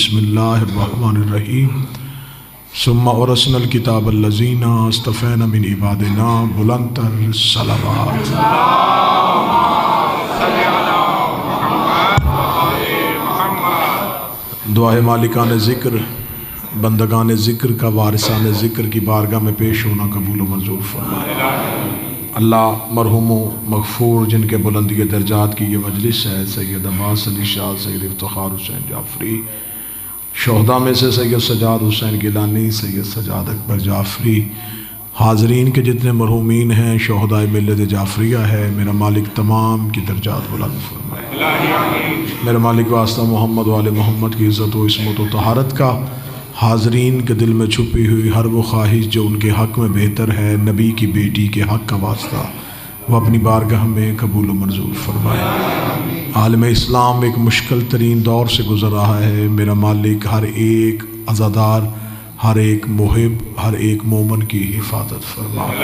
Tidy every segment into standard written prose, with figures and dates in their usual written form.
बिस्मिल्लाहिर्रहमानिर्रहीम सुम्मा औरसनल किताब अल्लज़ीना अस्तफ़ैना मिन इबादिना बुलंदतर सलावत। दुआए मालिकान ज़िक्र बंदगान ज़िक्र का वारिसान ज़िक्र की बारगाह में पेश होना कबूल व मंजूर फरमाए। अल्लाह मरहूमों मग़फ़ूर जिनके बुलंदी दर्जात की ये मजलिस है, सैयद अब्बास अली शाह, सैयद इफ्तिखार हुसैन जाफ़री, शोहदा में से सैयद सजाद हुसैन गिलानी, सैयद सजाद अकबर जाफ़री, हाज़रीन के जितने मरहूमीन हैं, शोहदाए मिल्लत जाफ़रिया है, मेरा मालिक तमाम की दर्जात बुलंद फरमाए। मेरा मालिक वास्ता मोहम्मद वाले मोहम्मद की इज़्ज़त व इस्मत व तहारत का, हाज़रीन के दिल में छुपी हुई हर वो ख्वाहिश जो उनके हक़ में बेहतर है, नबी की बेटी के हक़ का वास्ता वह अपनी बारगाह में कबूल मंजूर फरमाए। आलम इस्लाम एक मुश्किल तरीन दौर से गुज़र रहा है। मेरा मालिक हर एक अज़ादार, हर एक मुहिब, हर एक मोमन की हिफाजत फरमाए।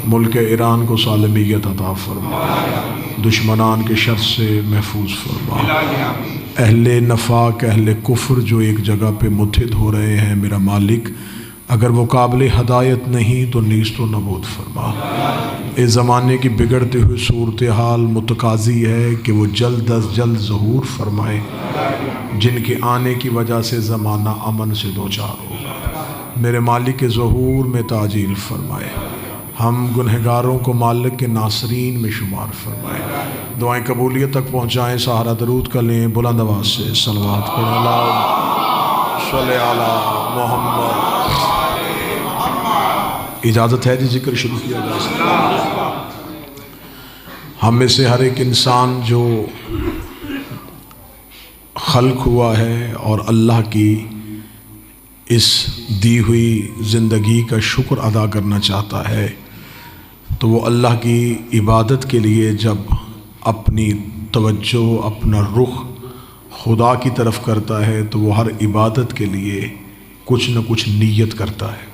मुल्क ईरान को सालमियत अता फरमाए, दुश्मनान के शर से महफूज फरमाए। अहले नफाक अहले कुफ्र जो एक जगह पे मुत्हिद हो रहे हैं, मेरा मालिक अगर वो काबिल हदायत नहीं तो नीस्त व नबूद फरमा। इस ज़माने की बिगड़ती हुई सूरत हाल मुतकाज़ी है कि वो जल्द अज जल्द ज़हूर फरमाए, जिनके आने की वजह से ज़माना अमन से दो चार होगा। मेरे मालिक के ज़हूर में ताजील फरमाए, हम गुनहगारों को मालिक के नासरीन में शुमार फरमाए। दुआएं कबूलियत तक पहुँचाएँ। सहारा दरूद का लें, बुलंद आवाज़ से सलवात पढ़ें, सल्ले अला मोहम्मद। इजाज़त है जी जिक्र शुरू किया जा सकता। हम में से हर एक इंसान जो खल्क हुआ है और अल्लाह की इस दी हुई ज़िंदगी का शुक्र अदा करना चाहता है, तो वो अल्लाह की इबादत के लिए जब अपनी तवज्जो, अपना रुख खुदा की तरफ करता है, तो वो हर इबादत के लिए कुछ न कुछ नीयत करता है।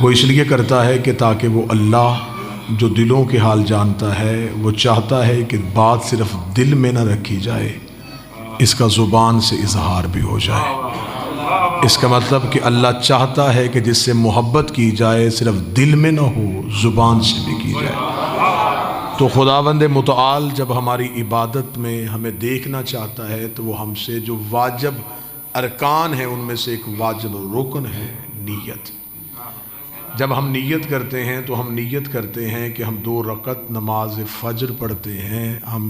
वो इसलिए करता है कि ताकि वो अल्लाह जो दिलों के हाल जानता है, वो चाहता है कि बात सिर्फ दिल में न रखी जाए, इसका ज़ुबान से इजहार भी हो जाए। इसका मतलब कि अल्लाह चाहता है कि जिससे मोहब्बत की जाए सिर्फ दिल में न हो, ज़ुबान से भी की जाए। तो खुदावंद मुतआल जब हमारी इबादत में हमें देखना चाहता है, तो वो हमसे जो वाजिब अरकान है उनमें से एक वाजिब रुकन है नीयत। जब हम नीयत करते हैं तो हम नीयत करते हैं कि हम 2 रकत नमाज फ़ज्र पढ़ते हैं, हम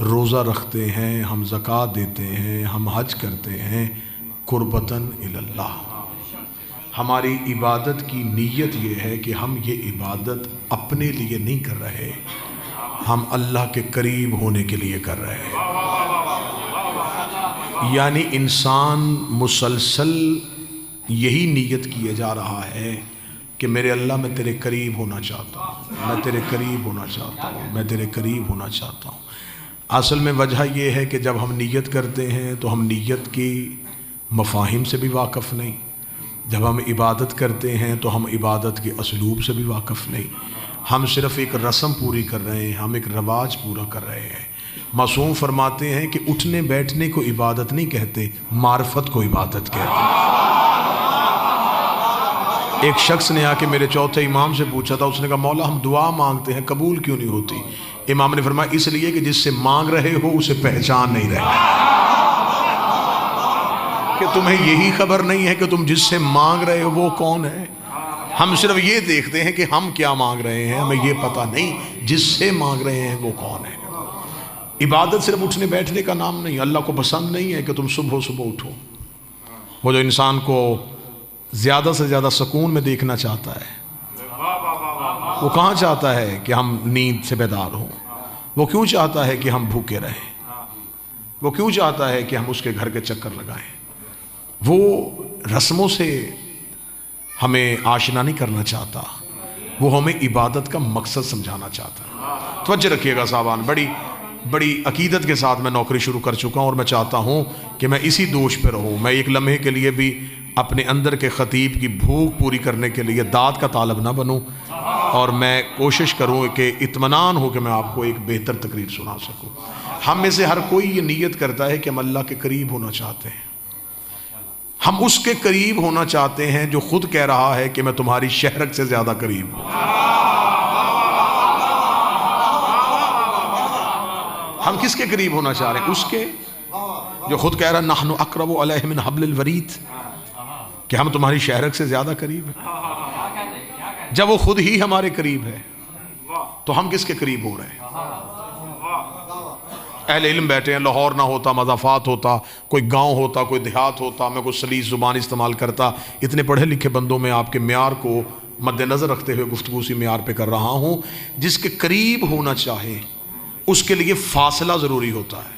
रोज़ा रखते हैं, हम ज़कात देते हैं, हम हज करते हैं कुर्बतन इल्लल्लाह। हमारी इबादत की नीयत ये है कि हम ये इबादत अपने लिए नहीं कर रहे, हम अल्लाह के करीब होने के लिए कर रहे हैं। यानी इंसान मुसलसल यही नीयत किए जा रहा है कि मेरे अल्लाह मैं तेरे करीब होना चाहता हूँ, मैं तेरे करीब होना चाहता हूँ, मैं तेरे करीब होना चाहता हूँ। असल में वजह यह है कि जब हम नीयत करते हैं तो हम नीयत की मफ़ाहिम से भी वाक़फ़ नहीं, जब हम इबादत करते हैं तो हम इबादत के असलूब से भी वाक़फ़ नहीं, हम सिर्फ़ एक रस्म पूरी कर रहे हैं, हम एक रवाज पूरा कर रहे हैं। मासूम फरमाते हैं कि उठने बैठने को इबादत नहीं कहते, मार्फत को इबादत कहते हैं। एक शख्स ने आके मेरे चौथे इमाम से पूछा था, उसने कहा मौला हम दुआ मांगते हैं कबूल क्यों नहीं होती? इमाम ने फरमाया इसलिए कि जिससे मांग रहे हो उसे पहचान नहीं रहे, कि तुम्हें यही खबर नहीं है कि तुम जिससे मांग रहे हो वो कौन है। हम सिर्फ ये देखते हैं कि हम क्या मांग रहे हैं, हमें ये पता नहीं जिससे मांग रहे हैं वो कौन है। इबादत सिर्फ उठने बैठने का नाम नहीं। अल्लाह को पसंद नहीं है कि तुम सुबह सुबह उठो। वो जो इंसान को ज़्यादा से ज़्यादा सुकून में देखना चाहता है, वो कहाँ चाहता है कि हम नींद से बेदार हों? वो क्यों चाहता है कि हम भूखे रहें? वो क्यों चाहता है कि हम उसके घर के चक्कर लगाएं? वो रस्मों से हमें आशना नहीं करना चाहता, वो हमें इबादत का मकसद समझाना चाहता है। तवज्जो रखिएगा साहबान, बड़ी अकीदत के साथ मैं नौकरी शुरू कर चुका हूँ और मैं चाहता हूँ कि मैं इसी दोष पर रहूँ। मैं एक लम्हे के लिए भी अपने अंदर के ख़तीब की भूख पूरी करने के लिए दाद का तालब ना बनूँ, और मैं कोशिश करूँ कि इत्मीनान हो कि मैं आपको एक बेहतर तकरीर सुना सकूँ। हम में से हर कोई ये नीयत करता है कि हम अल्लाह के करीब होना चाहते हैं, हम उसके करीब होना चाहते हैं जो खुद कह रहा है कि मैं तुम्हारी शहरत से ज्यादा करीब हूं। हम किसके करीब होना चाह रहे हैं? उसके जो खुद कह रहा है नहनु अक़रबु अलैहि मिन हब्लिल वरीद, कि हम तुम्हारी शहरत से ज्यादा करीब हैं। जब वो खुद ही हमारे करीब है तो हम किसके करीब हो रहे हैं? अहले इल्म बैठे हैं, लाहौर ना होता, मज़ाफ़ात होता, कोई गांव होता, कोई देहात होता, मैं कोई सलीस ज़ुबान इस्तेमाल करता। इतने पढ़े लिखे बंदों में आपके म्यार को मद्देनज़र रखते हुए गुफ्तगू उसी म्यार पे कर रहा हूँ। जिसके करीब होना चाहे उसके लिए फासला ज़रूरी होता है।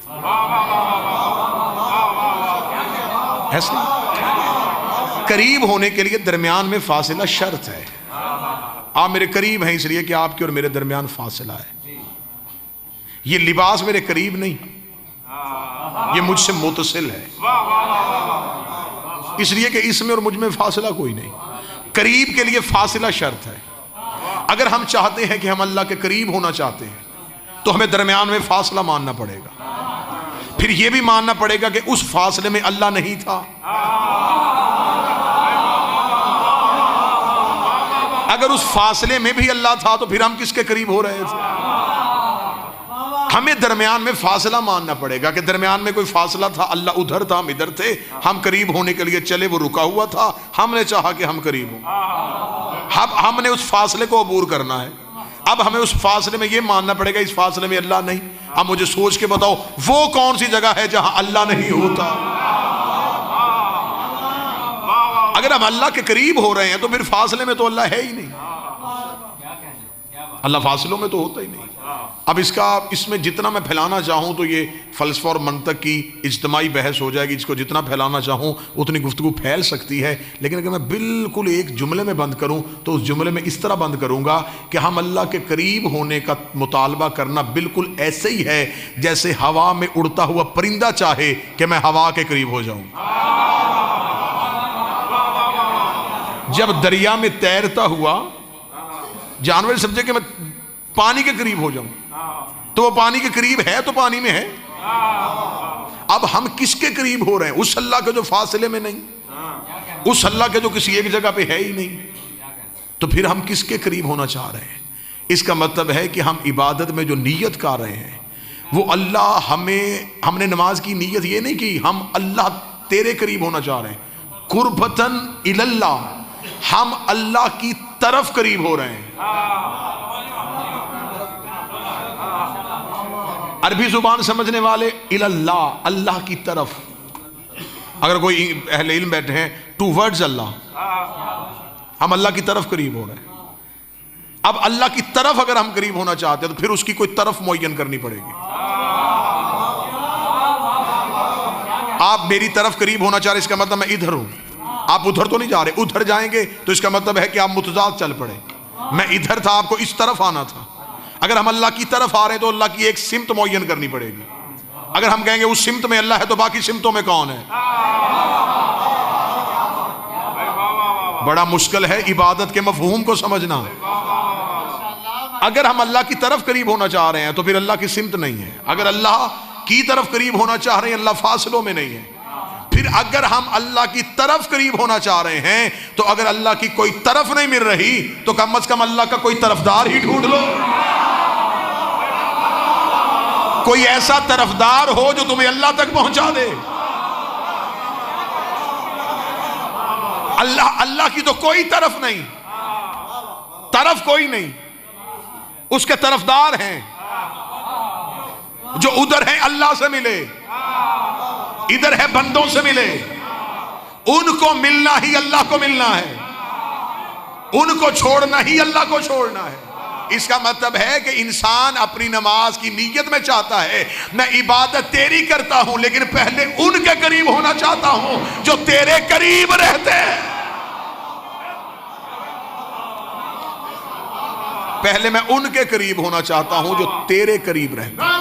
ऐसे करीब होने के लिए दरमियान में फासला शर्त है। आप मेरे करीब हैं इसलिए कि आपके और मेरे दरमियान फासला है। ये लिबास मेरे करीब नहीं, ये मुझसे मुतसिल है, इसलिए कि इसमें और मुझ में फासला कोई नहीं। करीब के लिए फासला शर्त है। अगर हम चाहते हैं कि हम अल्लाह के करीब होना चाहते हैं तो हमें दरमियान में फासला मानना पड़ेगा। फिर यह भी मानना पड़ेगा कि उस फासले में अल्लाह नहीं था। अगर उस फासले में भी अल्लाह था तो फिर हम किसके करीब हो रहे थे? हमें दरमियान में फासला मानना पड़ेगा कि दरमियान में कोई फासला था, अल्लाह उधर था, हम इधर थे, हम करीब होने के लिए चले, वो रुका हुआ था, हमने चाहा कि हम करीब हों। अब हमने उस फासले को अबूर करना है। अब हमें उस फासले में ये मानना पड़ेगा इस फासले में अल्लाह नहीं। अब मुझे सोच के बताओ वो कौन सी जगह है जहां अल्लाह नहीं होता? अगर हम अल्लाह के करीब हो रहे हैं तो फिर फासले में तो अल्लाह है ही नहीं। अल्लाह फासलों में तो होता ही नहीं। अब इसमें जितना मैं फैलाना चाहूँ तो ये फ़लसफ़ा और मंतक की इज्तिमाई बहस हो जाएगी। इसको जितना फैलाना चाहूँ उतनी गुफ्तगू फैल सकती है। लेकिन अगर मैं बिल्कुल एक जुमले में बंद करूँ तो उस जुमले में इस तरह बंद करूँगा कि हम अल्लाह के करीब होने का मुतालबा करना बिल्कुल ऐसे ही है जैसे हवा में उड़ता हुआ परिंदा चाहे कि मैं हवा के करीब हो जाऊँ। जब दरिया में तैरता हुआ जानवर समझे कि मैं पानी के करीब हो जाऊं तो वो पानी के करीब है तो पानी में है। अब हम किसके करीब हो रहे हैं? उस अल्लाह के जो फासले में नहीं, उस अल्लाह के जो किसी एक जगह पे है ही नहीं। तो फिर हम किसके करीब होना चाह रहे हैं? इसका मतलब है कि हम इबादत में जो नीयत कर रहे हैं वो अल्लाह हमने नमाज की नीयत ये नहीं की हम अल्लाह तेरे करीब होना चाह रहे हैं। कुर्बतन इलल्लाह, हम अल्लाह की तरफ करीब हो रहे हैं। अरबी जुबान समझने वाले इलल्लाह, अल्लाह की तरफ। अगर कोई अहले इल्म बैठे हैं टूवर्ड्स अल्लाह, हम अल्लाह की तरफ करीब हो रहे हैं। अब अल्लाह की तरफ अगर हम करीब होना चाहते हैं तो फिर उसकी कोई तरफ मुअय्यन करनी पड़ेगी। आप मेरी तरफ करीब होना चाह रहे, इसका मतलब मैं इधर हूं, आप उधर तो नहीं जा रहे। उधर जाएंगे तो इसका मतलब है कि आप मुतजाद चल पड़े। मैं इधर था, आपको इस तरफ आना था। अगर हम अल्लाह की तरफ आ रहे हैं तो अल्लाह की एक सिमत मुअय्यन करनी पड़ेगी। अगर हम कहेंगे उस सिमत में अल्लाह है तो बाकी सिमतों में कौन है? बड़ा मुश्किल है इबादत के मफहूम को समझना। अगर हम अल्लाह की तरफ करीब होना चाह रहे हैं तो फिर अल्लाह की सिमत नहीं है। अगर अल्लाह की तरफ करीब होना चाह रहे हैं, अल्लाह फासलों में नहीं है। फिर अगर हम अल्लाह की तरफ करीब होना चाह रहे हैं तो अगर अल्लाह की कोई तरफ नहीं मिल रही तो कम से कम अल्लाह का कोई तरफदार ही ढूंढ लो। कोई ऐसा तरफदार हो जो तुम्हें अल्लाह तक पहुंचा दे। अल्लाह की तो कोई तरफ नहीं, तरफ कोई नहीं, उसके तरफदार हैं जो उधर है अल्लाह से मिले, इधर है बंदों से मिले। उनको मिलना ही अल्लाह को मिलना है, उनको छोड़ना ही अल्लाह को छोड़ना है। इसका मतलब है कि इंसान अपनी नमाज की नीयत में चाहता है मैं इबादत तेरी करता हूं लेकिन पहले उनके करीब होना चाहता हूं जो तेरे करीब रहते हैं। पहले मैं उनके करीब होना चाहता हूं जो तेरे करीब रहते हैं।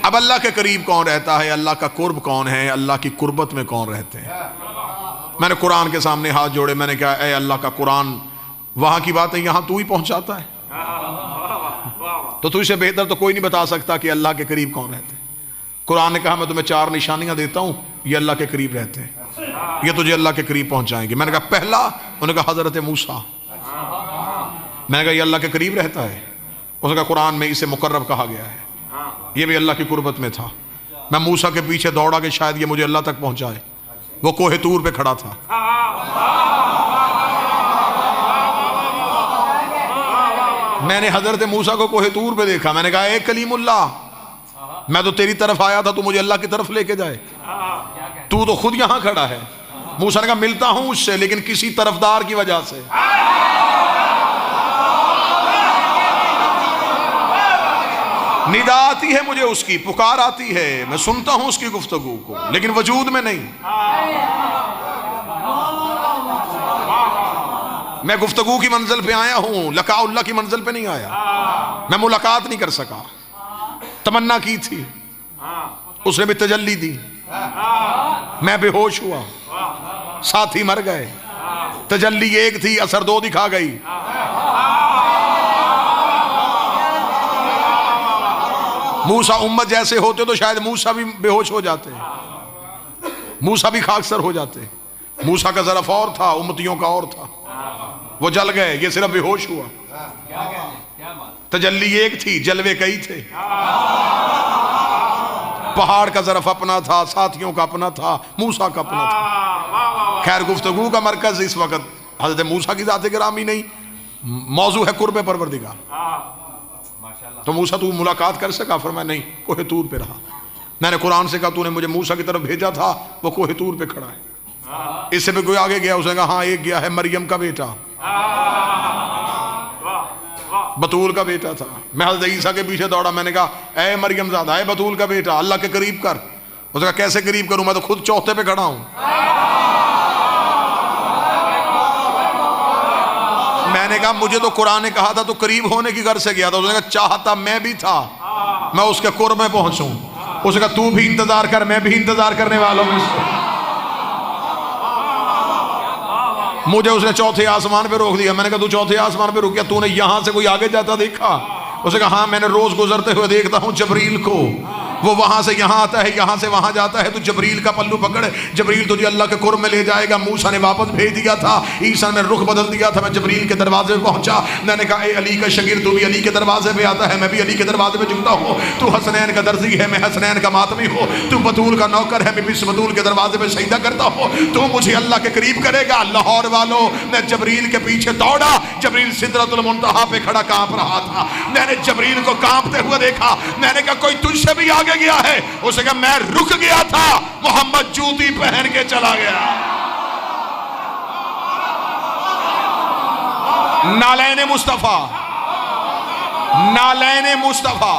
अब अल्लाह के करीब कौन रहता है, अल्लाह का कुर्ब कौन है, अल्लाह की कुर्बत में कौन रहते हैं? मैंने कुरान के सामने हाथ जोड़े, मैंने कहा ऐ अल्लाह का कुरान, वहां की बातें यहां तू ही पहुंचाता है तो तुझसे बेहतर तो कोई नहीं बता सकता कि अल्लाह के करीब कौन रहते हैं। कुरान ने कहा मैं तुम्हें 4 निशानियां देता हूं, ये अल्लाह के करीब रहते हैं, ये तुझे अल्लाह के करीब पहुंचाएंगे। मैंने कहा पहला, उन्होंने कहा हजरत मूसा। मैंने कहा ये अल्लाह के करीब रहता है? उसने कहा कुरान में इसे मुकर्रब कहा गया है, ये भी अल्लाह की कुर्बत में था। मैं मूसा के पीछे दौड़ा कि शायद ये मुझे अल्लाह तक पहुंचाए। वो कोहे तूर पे खड़ा था। मैंने हजरत मूसा को कोहे तूर पे देखा। मैंने कहा ए कलीमुल्लाह, मैं तो तेरी तरफ आया था, तू मुझे अल्लाह की तरफ लेके जाए, तू तो खुद यहां खड़ा है। मूसा ने कहा मिलता हूं उससे, लेकिन किसी तरफदार की वजह से। निदा आती है मुझे उसकी, पुकार आती है, मैं सुनता हूं उसकी गुफ्तगू को, लेकिन वजूद में नहीं। मैं गुफ्तगू की मंजिल पे आया हूं, लकाउल्लाह की मंजिल पे नहीं आया। मैं मुलाकात नहीं कर सका। तमन्ना की थी, उसने भी तजल्ली दी, मैं बेहोश हुआ, साथी मर गए। तजल्ली एक थी, असर 2 दिखा गई। मूसा उम्मत जैसे होते तो शायद मूसा भी बेहोश हो जाते, मूसा भी खाकसर हो जाते। मूसा का ज़रफ़ और था, उम्मतियों का और था। वो जल गए, ये सिर्फ बेहोश हुआ। तजल्ली एक थी, जलवे कई थे। पहाड़ का ज़रफ़ अपना था, साथियों का अपना था, मूसा का अपना था। खैर, गुफ्तगू का मरकज इस वक्त हज़रत मूसा की ज़ात गिरामी नहीं, मौजू है कुर्ब परवरदिगार। तो मूसा तू मुलाकात कर सका? फरमाया नहीं, कोहे तूर पे रहा। मैंने कुरान से कहा तूने मुझे मूसा की तरफ भेजा था, वो कोहे तूर पे खड़ा है। इससे भी कोई आगे गया, उसने कहा हाँ एक गया है, मरियम का बेटा, बतूल का बेटा था। मैं हज़रत ईसा के पीछे दौड़ा। मैंने कहा ए मरियम ज़ादा, ए बतूल का बेटा, अल्लाह के करीब कर। उसने कहा कैसे करीब करूं, मैं तो खुद चौथे पे खड़ा हूं। मैंने कहा मुझे तो कुरान ने कहा था तो करीब होने की गर्ज से गया था। उसने कहा चाहता मैं भी था मैं उसके कुर्ब में पहुंचूं। उसने कहा तू भी इंतजार कर, मैं भी इंतजार करने वालों में से। मुझे उसने चौथे आसमान पे रोक दिया। मैंने कहा तू चौथे आसमान पे रुक गया, तूने यहां से कोई आगे जाता देखा? उसने कहा हाँ, मैंने रोज गुजरते हुए देखता हूं जबरील को, वो वहां से यहां आता है, यहां से वहां जाता है। तो जबरील का पल्लू पकड़, जबरील तुझे अल्लाह के कुर्ब में ले जाएगा। मूसा ने वापस भेज दिया था, ईसा ने रुख बदल दिया था। मैं जबरील के दरवाजे पे पहुंचा। मैंने कहा ए अली का शगीर, तू भी अली के दरवाजे पे आता है, मैं भी अली के दरवाजे पे झुकता हूँ। तू हसनैन का दर्जी है, मैं हसनैन का मातमी हूँ। तू बतूल का नौकर है, मैं भी बतूल के दरवाजे पे सजदा करता हूँ। तू मुझे अल्लाह के करीब करेगा। लाहौर वालों, मैं जबरील के पीछे दौड़ा। जबरील सिदरतुल मुंतहा पे खड़ा कांप रहा था। मैंने जबरील को कांपते हुए देखा। मैंने कहा कोई तुझसे भी आगे गया है? उसने कहा मैं रुक गया था, मोहम्मद जूती पहन के चला गया। नालैने मुस्तफा, नालैने मुस्तफा,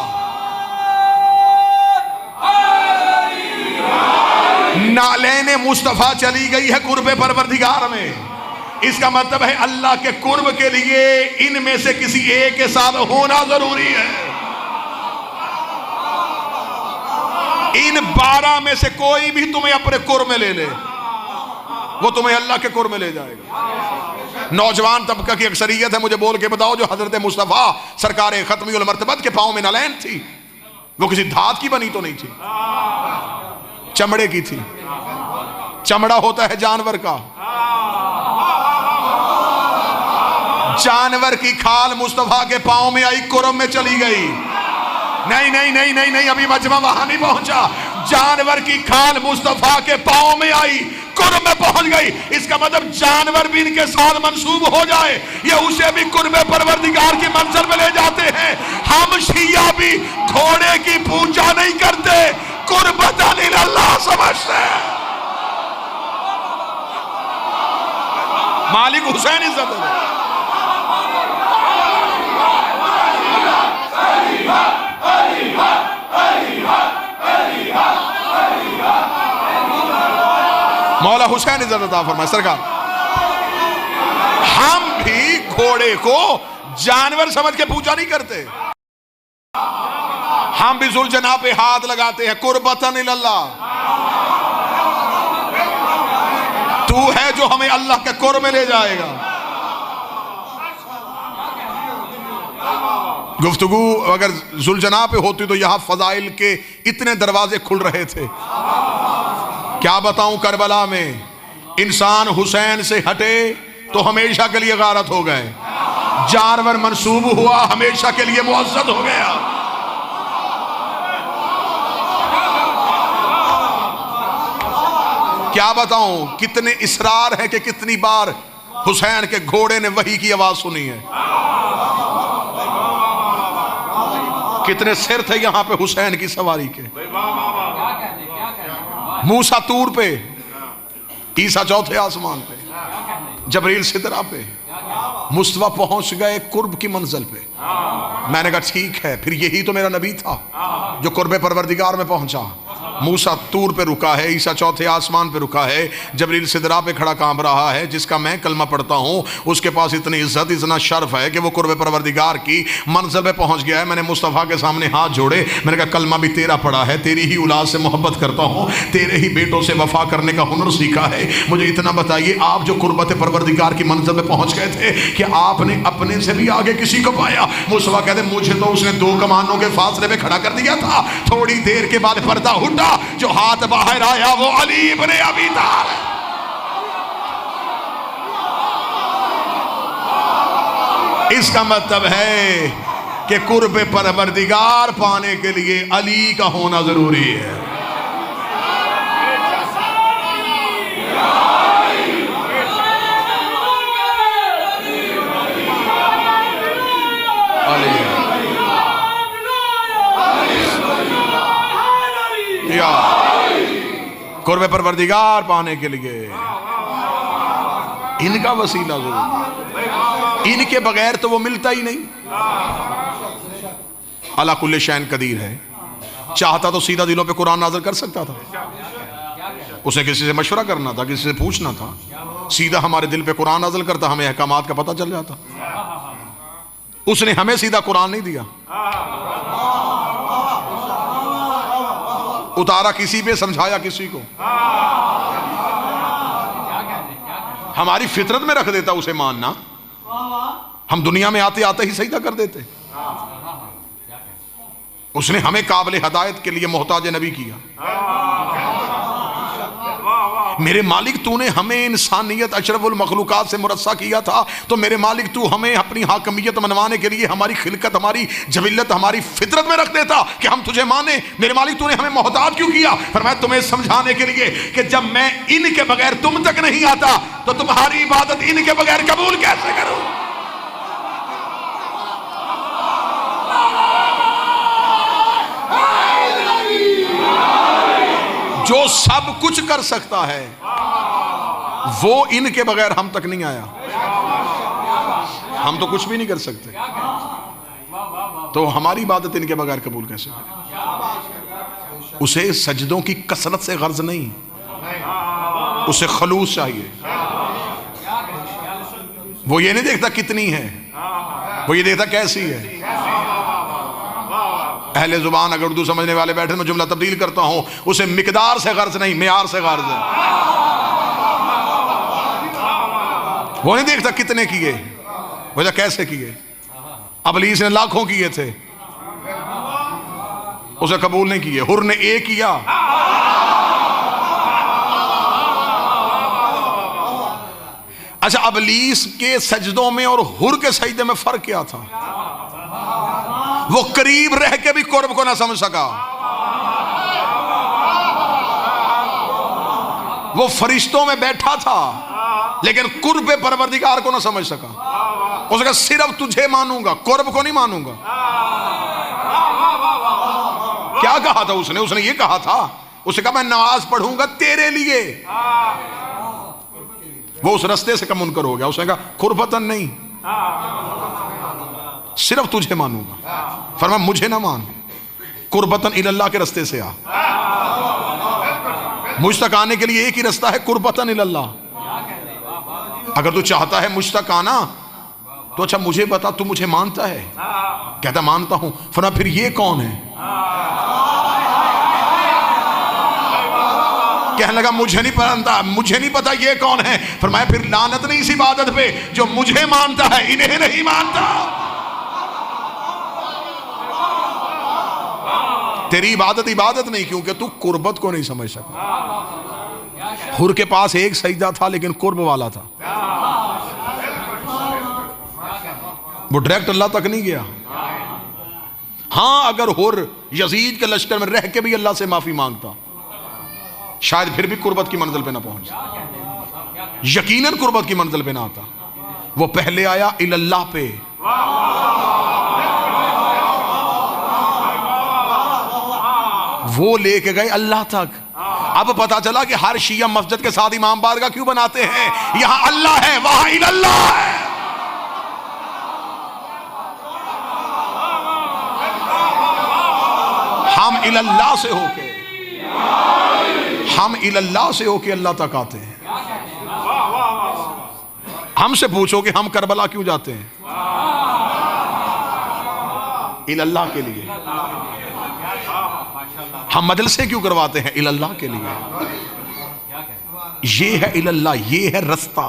नालैने मुस्तफा चली गई है कुर्बे परवरदिगार में। इसका मतलब है अल्लाह के कुर्ब के लिए इनमें से किसी एक के साथ होना जरूरी है। इन 12 में से कोई भी तुम्हें अपने कुर्ब में ले ले, वो तुम्हें अल्लाह के कुर्ब में ले जाएगा। नौजवान तबका की अक्सरियत है, मुझे बोल के बताओ जो हजरत मुस्तफा सरकार खत्मी उल मर्तबत के पांव में नालैन थी, वो किसी धात की बनी तो नहीं थी, चमड़े की थी। चमड़ा होता है जानवर का, जानवर की खाल मुस्तफा के पांव में आई, कुर्ब में चली गई। नहीं नहीं नहीं नहीं नहीं, अभी मजमा वहां नहीं पहुंचा। जानवर की खाल मुस्तफा के पांव में आई, कुर्ब में पहुंच गई। इसका मतलब जानवर भी इनके साथ मंसूब हो जाए, ये उसे भी कुर्ब परवरदिगार की मंजिल में ले जाते हैं। हम शिया भी घोड़े की पूजा नहीं करते, कुर्बतन इल्लल्लाह समझते हैं। मालिक हुसैन इज्जत है। मौला हुसैन इज्जत अता फरमाए सरकार। हम भी घोड़े को जानवर समझ के पूजा नहीं करते, हम भी जुल्जना पे हाथ लगाते हैं, कुर्बतन इल्लल्लाह। तू है जो हमें अल्लाह के कुर्ब में ले जाएगा। गुफ्तगू अगर जुलजना पे होती तो यहाँ फजाइल के इतने दरवाजे खुल रहे थे। क्या बताऊं, करबला में इंसान हुसैन से हटे तो हमेशा के लिए गारत हो गए, जानवर मंसूब हुआ हमेशा के लिए मुअज़्ज़द हो गया। क्या बताऊं, कितने इसरार है कि कितनी बार हुसैन के घोड़े ने वही की आवाज सुनी है। कितने सिर थे यहां पे हुसैन की सवारी के। मूसा तूर पे, ईसा चौथे आसमान पे, जबरील सिदरा पे, मुस्तफा पहुंच गए कुर्ब की मंजिल पे। मैंने कहा ठीक है, फिर यही तो मेरा नबी था जो कुर्ब परवरदिगार में पहुंचा। मूसा तूर पे रुका है, ईसा चौथे आसमान पे रुका है, जबरील सिदरा पे खड़ा कांप रहा है। जिसका मैं कलमा पढ़ता हूँ उसके पास इतनी इज्जत, इतना शर्फ है कि वो कुर्ब परवरदिगार की मंजिल पे पहुंच गया है। मैंने मुस्तफ़ा के सामने हाथ जोड़े, मैंने कहा कलमा भी तेरा पढ़ा है, तेरी ही औलाद से मोहब्बत करता हूँ, तेरे ही बेटों से वफा करने का हुनर सीखा है। मुझे इतना बताइए, आप जो कुर्बत परवरदिगार की मंजिल पे पहुंच गए थे, कि आपने अपने से भी आगे किसी को पाया? मुस्तफ़ा कहते मुझे तो उसने 2 कमानों के फासले पे खड़ा कर दिया था। थोड़ी देर के बाद पर्दा उठा, जो हाथ बाहर आया वो अली इब्ने अबी तालिब। इसका मतलब है कि कुर्ब परवरदिगार पाने के लिए अली का होना जरूरी है। कुर्ब परवरदिगार पाने के लिए इनका वसीला जरूरी, इनके बगैर तो वो मिलता ही नहीं। अला कुल्ले शैन कदीर है, चाहता तो सीधा दिलों पे कुरान नाज़िल कर सकता था। उसे किसी से मशवरा करना था, किसी से पूछना था, सीधा हमारे दिल पे कुरान नाज़िल करता, हमें अहकामात का पता चल जाता। उसने हमें सीधा कुरान नहीं दिया, उतारा किसी पे, समझाया किसी को। हमारी फितरत में रख देता उसे मानना, हम दुनिया में आते आते ही सजदा कर देते। उसने हमें काबिल हदायत के लिए मोहताज नबी किया। मेरे मालिक तूने हमें इंसानियत अशरफुल मखलूकात से मुरस्सा किया था, तो मेरे मालिक तू हमें अपनी हाकमियत मनवाने के लिए हमारी खिलकत, हमारी जबिल्लत, हमारी फितरत में रख देता कि हम तुझे माने। मेरे मालिक तूने हमें मोहताज क्यों किया? पर मैं तुम्हें समझाने के लिए कि जब मैं इनके बगैर तुम तक नहीं आता तो तुम्हारी इबादत इनके बगैर कबूल कैसे करूं? जो सब कुछ कर सकता है वो इनके बगैर हम तक नहीं आया। हम तो कुछ भी नहीं कर सकते, तो हमारी इबादत इनके बगैर कबूल कैसे करें? उसे सजदों की कसरत से गर्ज नहीं, उसे खलूस चाहिए। वो ये नहीं देखता कितनी है, वो ये देखता कैसी है। अहले जुबान अगर उर्दू समझने वाले बैठे, मैं जुमला तब्दील करता हूं, उसे मिकदार से गर्ज नहीं, मेयार से गर्ज है। वो नहीं देखता कितने किए, वो कैसे किए। अबलीस ने लाखों किए थे, उसे कबूल नहीं किए। हुर ने एक किया, अच्छा अबलीस के सजदों में और हुर के सजदे में फर्क क्या था? वो करीब रह के भी कुर्ब को ना समझ सका। वो फरिश्तों में बैठा था लेकिन कुर्ब परवरदिगार को ना समझ सका। उसने कहा सिर्फ तुझे मानूंगा, कुर्ब को नहीं मानूंगा। क्या कहा था उसने? उसने ये कहा था, उसने कहा मैं नमाज पढ़ूंगा तेरे लिए। वो उस रास्ते से कम मुनकर हो गया। उसने कहा कुर्बतन नहीं, सिर्फ तुझे मानूंगा। फरमा मुझे ना मान, कुर्बतन इल्लाह के रास्ते से आ। मुझ तक आने के लिए एक ही रास्ता है, कुर्बतन इल्लाह। अगर तू चाहता है मुझ तक आना तो अच्छा मुझे बता, तू मुझे मानता है? कहता मानता हूं। फरमा फिर ये कौन है? कहने लगा मुझे नहीं पता ये कौन है। फरमाया फिर लानत नहीं इस इबादत पे जो मुझे मानता है, इन्हें नहीं मानता। तेरी इबादत इबादत नहीं, क्योंकि तू कुर्बत को नहीं समझ सका। हुर के पास एक सजदा था लेकिन कुर्ब वाला था, वो डायरेक्ट अल्लाह तक नहीं गया। हाँ, अगर हुर यजीद के लश्कर में रह के भी अल्लाह से माफी मांगता, शायद फिर भी कुर्बत की मंजिल पे ना पहुंचता, यकीनन कुर्बत की मंजिल पे ना आता। वो पहले आया इल्लाह पे, वो लेके गए अल्लाह तक। अब पता चला कि हर शिया मस्जिद के साथ इमाम बारगाह क्यों बनाते हैं? यहां अल्लाह है, वहां इल्लाह है। हम इल्लाह से होके अल्लाह तक आते हैं। हमसे पूछो कि हम करबला क्यों जाते हैं? इल्लाह के लिए। हम मजलिसे क्यों करवाते हैं? इल्लाह के लिए। ये है इल्लाह, ये है रास्ता।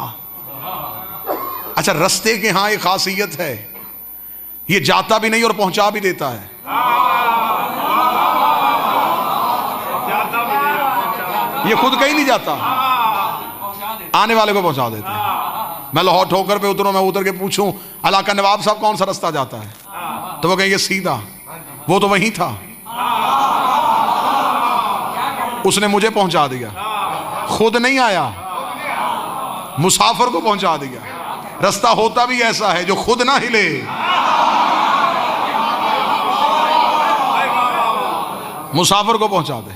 अच्छा, रास्ते के यहां एक खासियत है, ये जाता भी नहीं और पहुंचा भी देता है। ये खुद कहीं नहीं जाता, आने वाले को पहुंचा देता है। मैं लाहौर ठोकर पे उतरूं, मैं उतर के पूछूं अला का नवाब साहब कौन सा रास्ता जाता है, तो वो कहेंगे सीधा। वो तो वहीं था, उसने मुझे पहुंचा दिया, खुद नहीं आया, मुसाफिर को पहुंचा दिया। रास्ता होता भी ऐसा है जो खुद ना हिले। मुसाफिर को पहुंचा दे।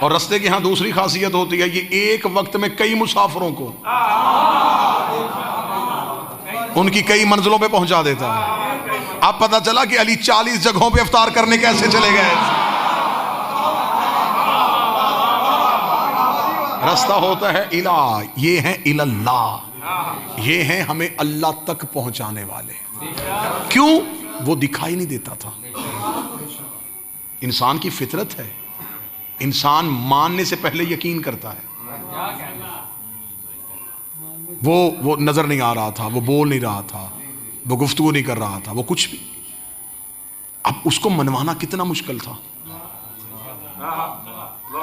और रास्ते की यहां दूसरी खासियत होती है, ये एक वक्त में कई मुसाफिरों को उनकी कई मंजिलों पे पहुंचा देता है। अब पता चला कि अली 40 जगहों पे इफ्तार करने कैसे चले गए। रास्ता होता है इला, ये है इल्लाह, ये है हमें अल्लाह तक पहुंचाने वाले। क्यों? वो दिखाई नहीं देता था। इंसान की फितरत है, इंसान मानने से पहले यकीन करता है। वो नजर नहीं आ रहा था, वो बोल नहीं रहा था, वो गुफ्तगू नहीं कर रहा था, वो कुछ भी। अब उसको मनवाना कितना मुश्किल था।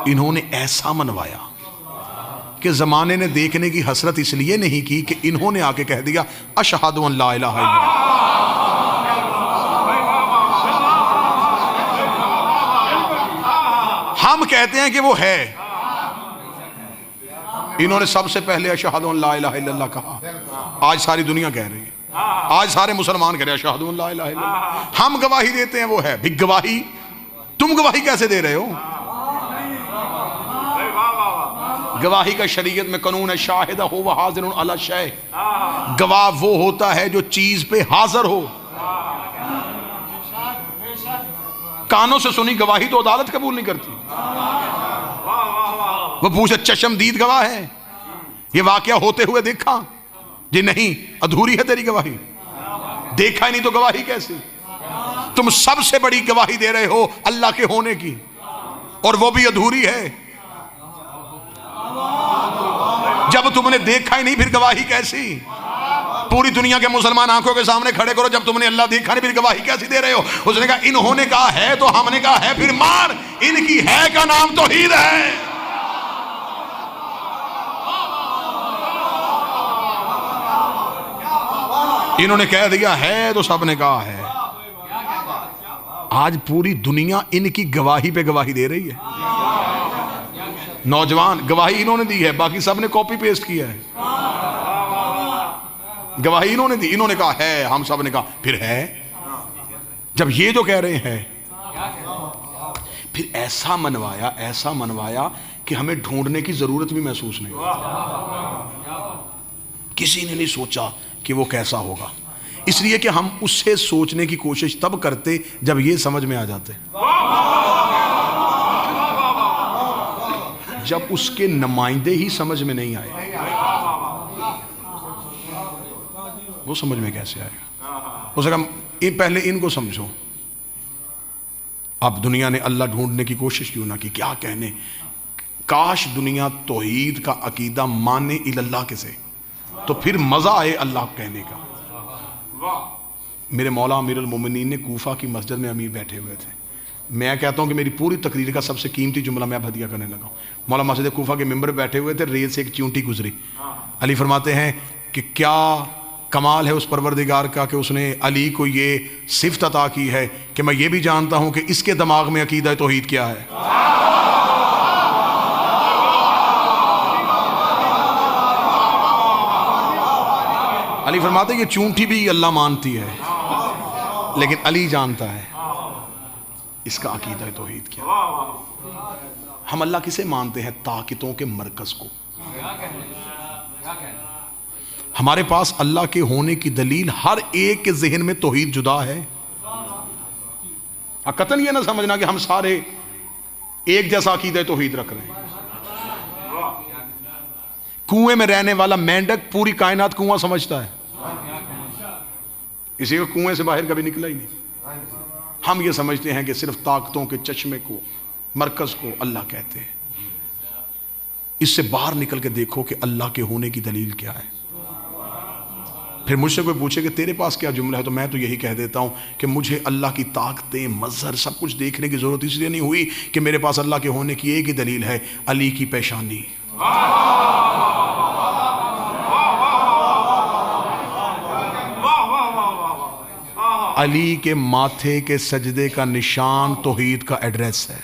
इन्होंने ऐसा मनवाया कि जमाने ने देखने की हसरत इसलिए नहीं की कि इन्होंने आके कह दिया अशहदु अन ला इलाहा इल्लल्लाह। हम कहते हैं कि वो है, इन्होंने सबसे पहले अशहदु अन ला इलाहा इल्लल्लाह कहा। आज सारी दुनिया कह रही है, आज सारे मुसलमान कह रहे हैं अशहदु अन ला इलाहा इल्लल्लाह। हम गवाही देते हैं वो है भी। गवाही तुम गवाही कैसे दे रहे हो? गवाही का शरीयत में कानून है, शाहिदा हो व हाजिर अला शै। गवाह वो होता है जो चीज पे हाजिर हो। कानों से सुनी गवाही तो अदालत कबूल नहीं करती। वो पूछे चशमदीद गवाह है, ये वाकया होते हुए देखा? जी नहीं, अधूरी है तेरी गवाही। देखा ही नहीं तो गवाही कैसी? तुम सबसे बड़ी गवाही दे रहे हो अल्लाह के होने की, और वो भी अधूरी है। जब तुमने देखा ही नहीं फिर गवाही कैसी? पूरी दुनिया के मुसलमान आंखों के सामने खड़े करो, जब तुमने अल्लाह देखा नहीं फिर गवाही कैसी दे रहे हो? उसने कहा इन्होंने कहा है तो हमने कहा है, फिर मान। इनकी है का नाम तौहीद है। इन्होंने कह दिया है तो सबने कहा है। आज पूरी दुनिया इनकी गवाही पे गवाही दे रही है। नौजवान गवाही इन्होंने दी है, बाकी सबने कॉपी पेस्ट किया है। गवाही इन्होंने दी, इन्होंने कहा है, हम सब ने कहा फिर है। जब ये जो कह रहे हैं, फिर ऐसा मनवाया कि हमें ढूंढने की जरूरत भी महसूस नहीं। किसी ने नहीं सोचा कि वो कैसा होगा, इसलिए कि हम उससे सोचने की कोशिश तब करते जब ये समझ में आ जाते। जब उसके नुमाइंदे ही समझ में नहीं आए, वो समझ में कैसे आएगा? उसने कहा पहले इनको समझो। अब दुनिया ने अल्लाह ढूंढने की कोशिश क्यों ना की? क्या कहने, काश दुनिया तौहीद का अकीदा माने इल्लाह के से, तो फिर मजा आए अल्लाह कहने का। मेरे मौला अमीरुल मोमिनीन ने कूफा की मस्जिद में अमीर बैठे हुए थे, मैं कहता हूँ कि मेरी पूरी तकरीर का सबसे कीमती जुमला मैं अब हदिया करने लगा हूँ। मौला मस्जिद कूफा के मिंबर बैठे हुए थे, रेत से एक चींटी गुजरी। अली फरमाते हैं कि क्या कमाल है उस परवरदिगार का कि उसने अली को ये सिफ्त अता की है कि मैं ये भी जानता हूँ कि इसके दिमाग में अकीदा तौहीद क्या है। अली फरमाते हैं ये चूंटी भी अल्लाह मानती है, लेकिन अली जानता है इसका अकीदा तौहीद क्या। हम अल्लाह किसे मानते हैं? ताकतों के मरकज को। हमारे पास अल्लाह के होने की दलील हर एक के जहन में तौहीद जुदा है। कतन ये ना समझना कि हम सारे एक जैसा अकीदा तौहीद रख रहे हैं। कुएं में रहने वाला मेंढक पूरी कायनात कुआं समझता है, इसी को कुएं से बाहर कभी निकला ही नहीं। हम ये समझते हैं कि सिर्फ ताकतों के चश्मे को, मरकज को अल्लाह कहते हैं। इससे बाहर निकल के देखो कि अल्लाह के होने की दलील क्या है। फिर मुझसे कोई पूछे कि तेरे पास क्या जुमला है, तो मैं तो यही कह देता हूं कि मुझे अल्लाह की ताकतें, मजहर, सब कुछ देखने की जरूरत इसलिए नहीं हुई कि मेरे पास अल्लाह के होने की एक ही दलील है, अली की पेशानी। अली के माथे के सजदे का निशान तौहीद का एड्रेस है।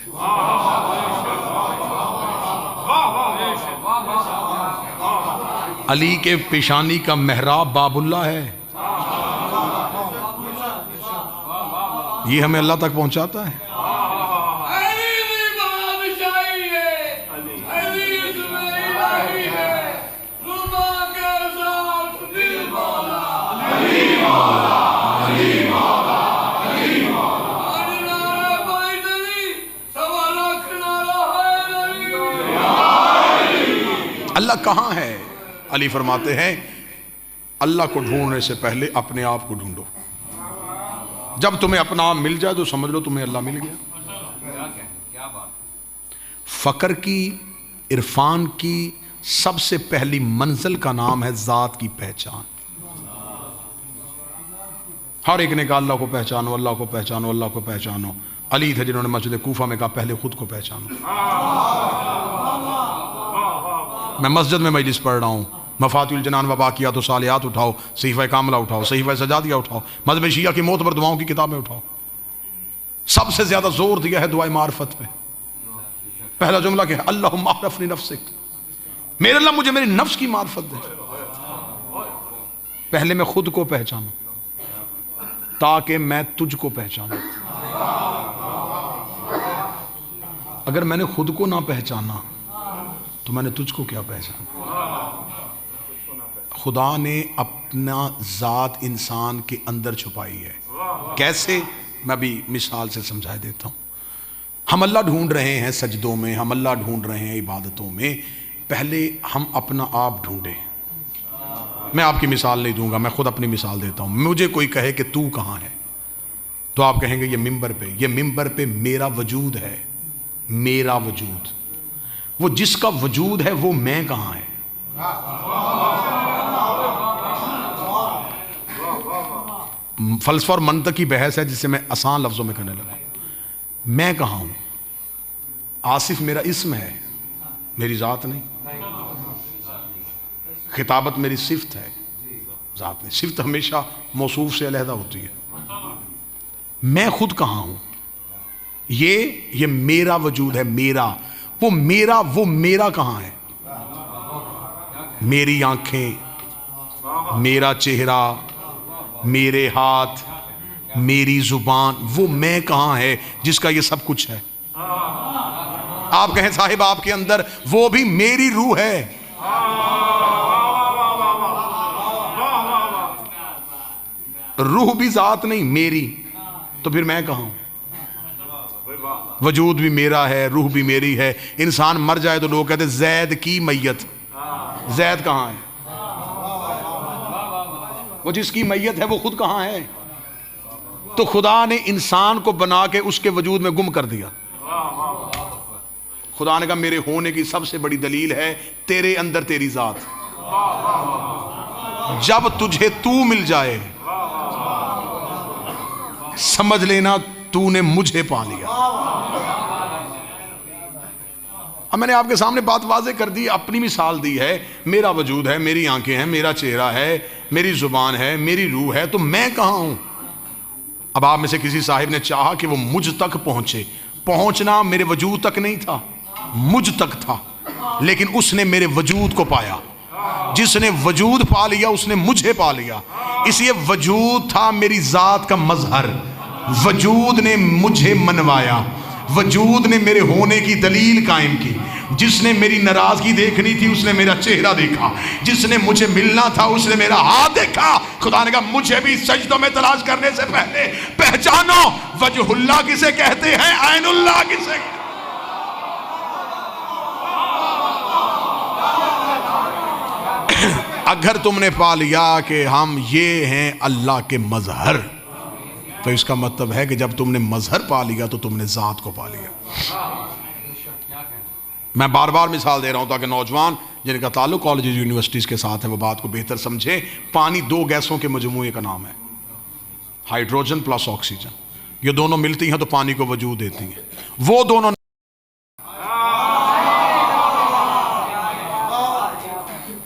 अली के पेशानी का मेहराब बाबुल्ला है। ये हमें अल्लाह तक पहुंचाता है। अल्लाह कहाँ है? अली फरमाते हैं अल्लाह को ढूंढने से पहले अपने आप को ढूंढो। जब तुम्हें अपना आप मिल जाए तो समझ लो तुम्हें अल्लाह मिल गया। फकर की, इरफान की सबसे पहली मंजिल का नाम है जात की पहचान। हर एक ने कहा अल्लाह को पहचानो, अल्लाह को पहचानो, अल्लाह को पहचानो। अली थे जिन्होंने मस्जिद कूफा में कहा पहले खुद को पहचानो। मैं मस्जिद में मजलिस पढ़ रहा हूँ, मफातिउल जनान व बाकियात व सालिहात उठाओ, सहीफ़ा कामिला उठाओ, सहीफ़ा सजादिया उठाओ, मज़हब शिया की मोतबर दुआओं की किताबें उठाओ। सबसे ज्यादा जोर दिया है दुआए मार्फत पे। पहला जुमला क्या है? अल्लाहुम्मा अरफ़नी नफ्सिक, मेरे अल्लाह मुझे मेरी नफ्स की मार्फत दे। पहले मैं खुद को पहचानूं ताकि मैं तुझको पहचानूं। अगर मैंने खुद को ना पहचाना तो मैंने तुझको क्या पहचाना। खुदा ने अपना ज़ात इंसान के अंदर छुपाई है। कैसे? मैं अभी मिसाल से समझा देता हूँ। हम अल्लाह ढूंढ रहे हैं सजदों में, हम अल्लाह ढूंढ रहे हैं इबादतों में। पहले हम अपना आप ढूंढें। मैं आपकी मिसाल नहीं दूंगा, मैं खुद अपनी मिसाल देता हूँ। मुझे कोई कहे कि तू कहाँ है, तो आप कहेंगे ये मिंबर पे। ये मिंबर पे मेरा वजूद है, मेरा वजूद। वो जिसका वजूद है वो मैं कहाँ है? फलसफा और मंतक की बहस है जिसे मैं आसान लफ्जों में करने लगा। मैं कहाँ हूं? आसिफ मेरा इस्म है, मेरी जात नहीं। खिताबत मेरी सिफ्त है, जात नहीं। सिफ्त हमेशा मौसूफ से अलहदा होती है। मैं खुद कहाँ हूं? ये मेरा वजूद है, मेरा। वो मेरा कहाँ है? मेरी आंखें, मेरा चेहरा, मेरे हाथ, मेरी जुबान, वो मैं कहाँ है जिसका ये सब कुछ है? आप कहें साहिब आपके अंदर वो भी मेरी रूह है। रूह भी जात नहीं मेरी, तो फिर मैं कहाँ हूं? वजूद भी मेरा है, रूह भी मेरी है। इंसान मर जाए तो लोग कहते जैद की मैयत। जैद कहाँ है? वो जिसकी मैयत है वो खुद कहाँ है? तो खुदा ने इंसान को बना के उसके वजूद में गुम कर दिया। खुदा ने कहा मेरे होने की सबसे बड़ी दलील है तेरे अंदर तेरी जात। जब तुझे तू मिल जाए समझ लेना तूने मुझे पा लिया। अब मैंने आपके सामने बात वाज़े कर दी, अपनी मिसाल दी है। मेरा वजूद है, मेरी आंखें हैं, मेरा चेहरा है, मेरी जुबान है, मेरी रूह है, तो मैं कहाँ हूं? अब आप में से किसी साहिब ने चाहा कि वो मुझ तक पहुंचे। पहुंचना मेरे वजूद तक नहीं था, मुझ तक था, लेकिन उसने मेरे वजूद को पाया। जिसने वजूद पा लिया उसने मुझे पा लिया। इसलिए वजूद था मेरी जात का मजहर, वजूद ने मुझे मनवाया, वजूद ने मेरे होने की दलील कायम की। जिसने मेरी नाराजगी देखनी थी उसने मेरा चेहरा देखा, जिसने मुझे मिलना था उसने मेरा हाथ देखा। खुदा ने कहा मुझे भी सजदों में तलाश करने से पहले पहचानो वजहुल्लाह किसे कहते हैं, ऐनुल्लाह किसे। अगर तुमने पा लिया कि हम ये हैं अल्लाह के मजहर, तो इसका मतलब है कि जब तुमने मजहर पा लिया तो तुमने जात को पा लिया। मैं बार बार मिसाल दे रहा हूं ताकि नौजवान जिनका ताल्लुक कॉलेज यूनिवर्सिटीज के साथ है वो बात को बेहतर समझे। पानी दो गैसों के मजमूए का नाम है, हाइड्रोजन प्लस ऑक्सीजन। ये दोनों मिलती हैं तो पानी को वजूद देती हैं। वो दोनों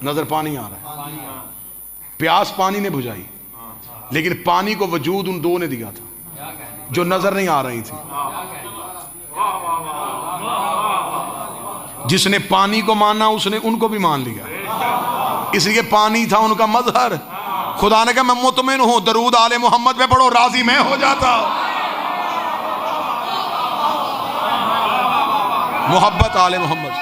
नजर पानी आ रहा है, प्यास पानी ने बुझाई, लेकिन पानी को वजूद उन दो ने दिया था जो नजर नहीं आ रही थी। जिसने पानी को माना उसने उनको भी मान लिया, इसलिए पानी था उनका मजहर। खुदा ने कहा मैं मुतमिन हूं, दरूद आले मोहम्मद पे पढ़ो, राजी मैं हो जाता। मोहब्बत आले मोहम्मद,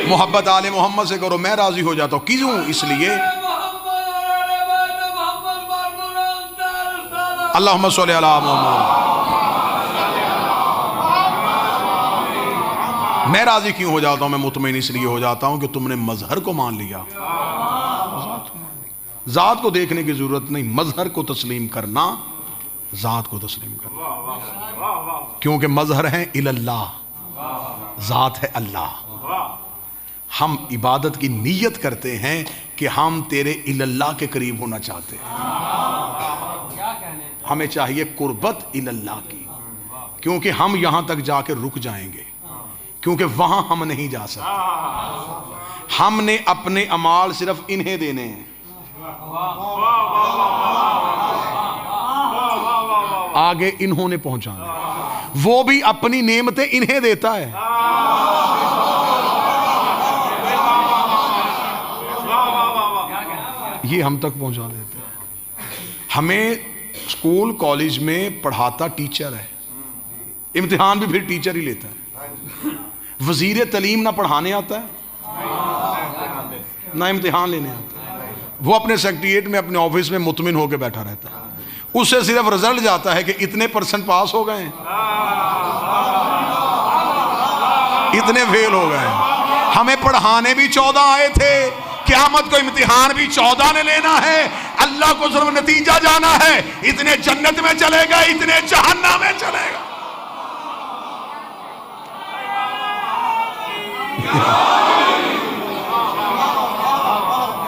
मोहब्बत आले मोहम्मद से करो, मैं राजी हो जाता हूं। क्यों? इसलिए अल्लाहुम्मा सल्ली अला मुहम्मद। मैं राजी क्यों हो जाता हूं? मैं मुतमईन इसलिए हो जाता हूं कि तुमने मजहर को मान लिया। जात को देखने की जरूरत नहीं, मजहर को तस्लीम करना, जात को तस्लीम करना। क्योंकि मजहर है इल्लाह, जात है अल्लाह। हम इबादत की नीयत करते हैं कि हम तेरे इल्लाह के करीब होना चाहते हैं। हमें चाहिए कुर्बत इल्लाह की, क्योंकि हम यहां तक जाकर रुक जाएंगे, क्योंकि वहां हम नहीं जा सकते। हमने अपने अमाल सिर्फ इन्हें देने हैं, आगे इन्होंने पहुंचाना। वो भी अपनी नेमतें इन्हें देता है। ये हम तक पहुंचा देते हैं। हमें स्कूल कॉलेज में पढ़ाता टीचर है, इम्तिहान भी फिर टीचर ही लेता है। वजीर तलीम ना पढ़ाने आता है ना इम्तिहान लेने आता है। वो अपने सेक्रेटेरिएट में अपने ऑफिस में मुतमिन होकर बैठा रहता है। उससे सिर्फ रिजल्ट जाता है कि इतने % पास हो गए, इतने फेल हो गए। हमें पढ़ाने भी 14 आए थे, क़यामत को इम्तिहान भी 14 ने लेना है। अल्लाह को सिर्फ नतीजा जाना है, इतने जन्नत में चलेगा, इतने जहन्नम में चलेगा।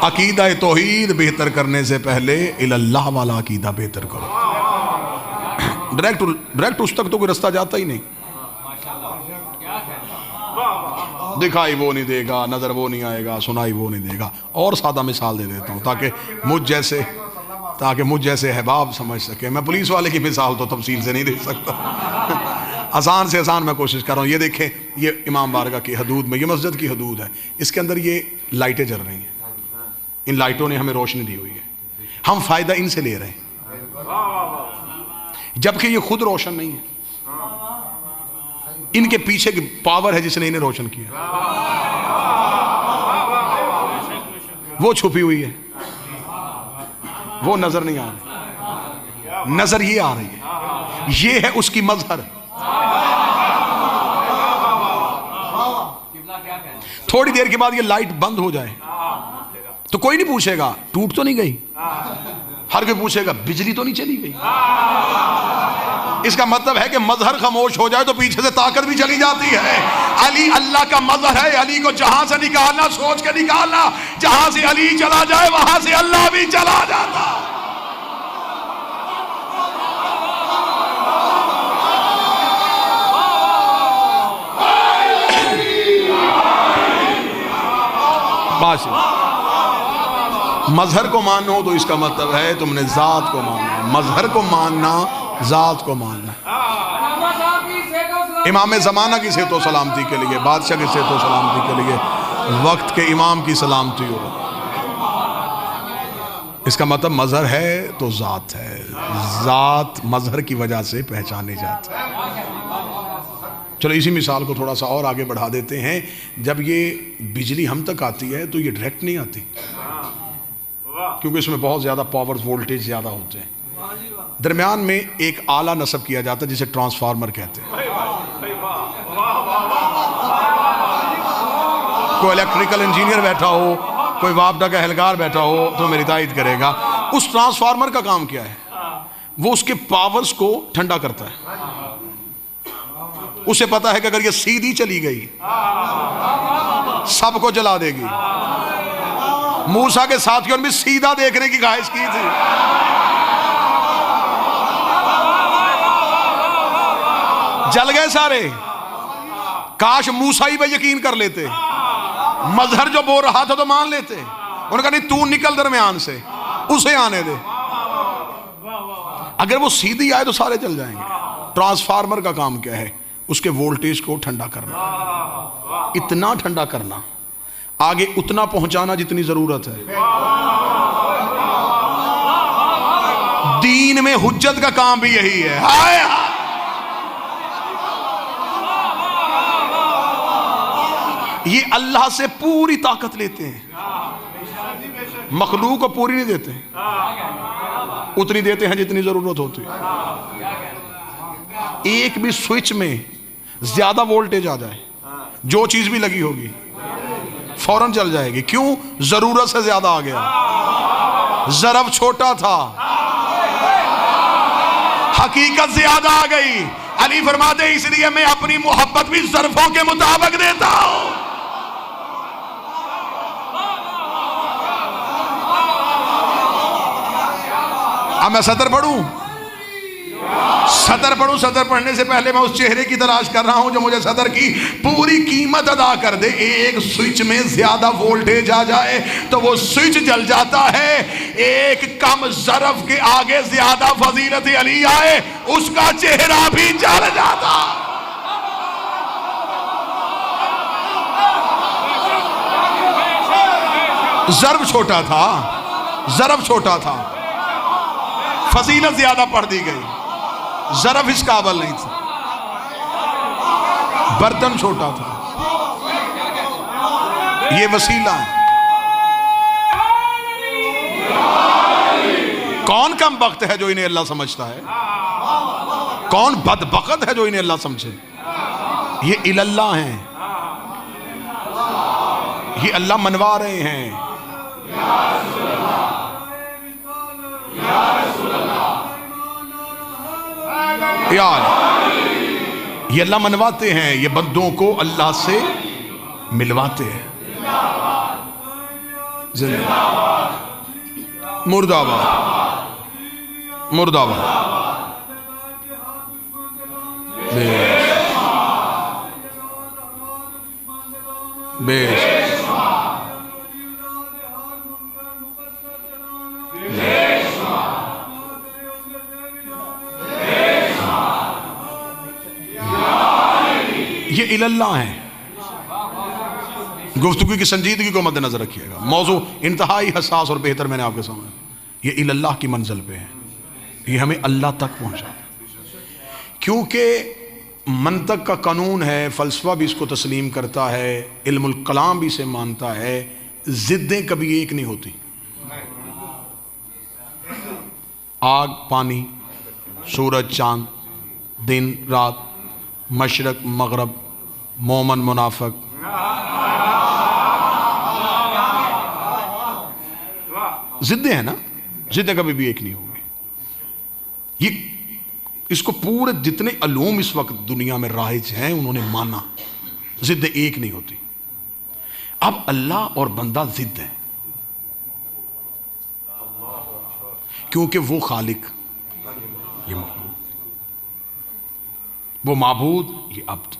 अकीदा तौहीद बेहतर करने से पहले इल्लाह वाला अकीदा बेहतर करो। डायरेक्ट उस तक तो कोई रास्ता जाता ही नहीं। दिखाई वो नहीं देगा, नजर वो नहीं आएगा, सुनाई वो नहीं देगा। और सादा मिसाल दे देता हूं ताकि मुझ जैसे अहबाब समझ सके। मैं पुलिस वाले की मिसाल तो तफसील से नहीं दे सकता, आसान से आसान मैं कोशिश कर रहा हूँ। ये देखें, ये इमाम बारगाह की हदूद में, ये मस्जिद की हदूद है, इसके अंदर ये लाइटें जल रही हैं। इन लाइटों ने हमें रोशनी दी हुई है, हम फायदा इनसे ले रहे हैं, जबकि ये खुद रोशन नहीं है। इनके पीछे की पावर है जिसने इन्हें रोशन किया, वो छुपी हुई है, वो नजर नहीं आ रही, नजर ये आ रही है। ये है उसकी मजहर। थोड़ी देर के बाद ये लाइट बंद हो जाए तो कोई नहीं पूछेगा टूट तो नहीं गई, हर कोई पूछेगा बिजली तो नहीं चली गई। इसका मतलब है कि मजहर खामोश हो जाए तो पीछे से ताकत भी चली जाती है। अली अल्लाह का मजहर है, अली को जहां से निकालना सोच के निकालना, जहां से अली चला जाए वहां से अल्लाह भी चला जाता। फासिल। मजहर को मानो तो इसका मतलब है तुमने ज़ात को मानना। मजहर को मानना, ज़ात को मानना। इमाम ज़माना की सेहत व सलामती के लिए, बादशाह की सेहत व सलामती के लिए, वक्त के इमाम की सलामती हो। इसका मतलब मजहर है तो ज़ात है। ज़ात मजहर की वजह से पहचाने जाते हैं। चलो इसी मिसाल को थोड़ा सा और आगे बढ़ा देते हैं। जब ये बिजली हम तक आती है तो ये डायरेक्ट नहीं आती, क्योंकि इसमें बहुत ज़्यादा पावर, वोल्टेज ज़्यादा होते हैं। दरमियान में एक आला नस्ब किया जाता है जिसे ट्रांसफार्मर कहते हैं। कोई इलेक्ट्रिकल इंजीनियर बैठा हो, कोई वापडा का एहलकार बैठा हो तो मेरी तायद करेगा। उस ट्रांसफार्मर का काम क्या है? वो उसके पावर्स को ठंडा करता है। उसे पता है कि अगर ये सीधी चली गई सबको जला देगी। मूसा के साथियों ने भी सीधा देखने की ख्वाहिश की थी, जल गए सारे। काश मूसा ही पे यकीन कर लेते, मजहर जो बोल रहा था तो मान लेते। उन्होंने कहा नहीं, तू निकल दरमियान से, उसे आने दे। अगर वो सीधी आए तो सारे जल जाएंगे। ट्रांसफार्मर का काम क्या है? उसके वोल्टेज को ठंडा करना, इतना ठंडा करना, आगे उतना पहुंचाना जितनी जरूरत है। दीन में हुज्जत का काम भी यही है। हाय ये अल्लाह से पूरी ताकत लेते हैं, मखलूक को पूरी नहीं देते, उतनी देते हैं जितनी जरूरत होती है। एक भी स्विच में ज्यादा वोल्टेज आ जाए, जो चीज भी लगी होगी फौरन जल जाएगी। क्यों? जरूरत से ज्यादा आ गया। ज़रफ़ छोटा था, हकीकत ज्यादा आ गई। अली फरमाते इसलिए मैं अपनी मोहब्बत भी ज़रफ़ों के मुताबिक देता हूं। अब मैं सतर पढ़ूं, सतर पढ़ूं। सतर पढ़ने से पहले मैं उस चेहरे की तलाश कर रहा हूं जो मुझे सतर की पूरी कीमत अदा कर दे। एक स्विच में ज्यादा वोल्टेज आ जाए तो वो स्विच जल जाता है। एक कम ज़रफ़ के आगे ज्यादा फजीलत अली आए, उसका चेहरा भी जल जाता। ज़रफ़ छोटा था, ज़रफ़ छोटा था, फजीलत ज्यादा पढ़ दी गई। ज़रफ़ इस काबिल नहीं था, बर्तन छोटा था, ये वसीला है। कौन कम वक्त है जो इन्हें अल्लाह समझता है? कौन बदबख्त है जो इन्हें अल्लाह समझे? ये इल्लाह हैं, ये अल्लाह मनवा रहे हैं। यार ये अल्लाह मनवाते हैं, ये बंदों को अल्लाह से मिलवाते हैं। मुर्दाबाद, मुर्दाबाद। बेश ये इल्लाह है। गुफ्तगू की संजीदगी को मद्देनजर रखिएगा। मौजू इंतहाई हसास और बेहतर मैंने आपके सामने, ये इल्लाह की मंजिल पे है, ये हमें अल्लाह तक पहुंचा। क्योंकि मंतक का कानून है, फ़लसफ़ा भी इसको तस्लीम करता है, इल्मुल कलाम भी इसे मानता है। ज़िद्दें कभी एक नहीं होती। आग पानी, सूरज चांद, दिन रात, मशरक मगरब, मोमन मुनाफिक, ज़िद्दें हैं ना, ज़िद्दें कभी भी एक नहीं होंगी। ये इसको पूरे जितने अलूम इस वक्त दुनिया में राइज हैं उन्होंने माना, ज़िद्दें एक नहीं होती। अब अल्लाह और बंदा ज़िद्द है, क्योंकि वो खालिक, ये मखलूक, वो माबूद, ये अब्द।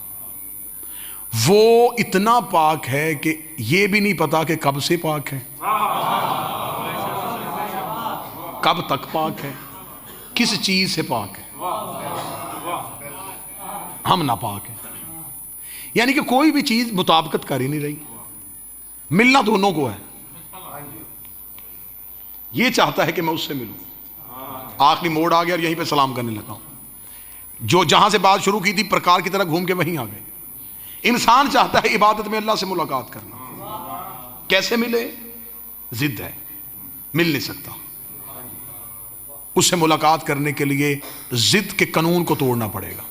वो इतना पाक है कि ये भी नहीं पता कि कब से पाक है, कब तक पाक है, किस चीज से पाक है। हम नापाक हैं, यानी कि कोई भी चीज मुताबिकत कर ही नहीं रही। मिलना दोनों को है, ये चाहता है कि मैं उससे मिलूं, आखिरी मोड़ आ गया और यहीं पे सलाम करने लगा हूं। जो जहां से बात शुरू की थी प्रकार की तरह घूम के वहीं आ गए। इंसान चाहता है इबादत में अल्लाह से मुलाकात करना, कैसे मिले? जिद है, मिल नहीं सकता। उससे मुलाकात करने के लिए जिद के कानून को तोड़ना पड़ेगा।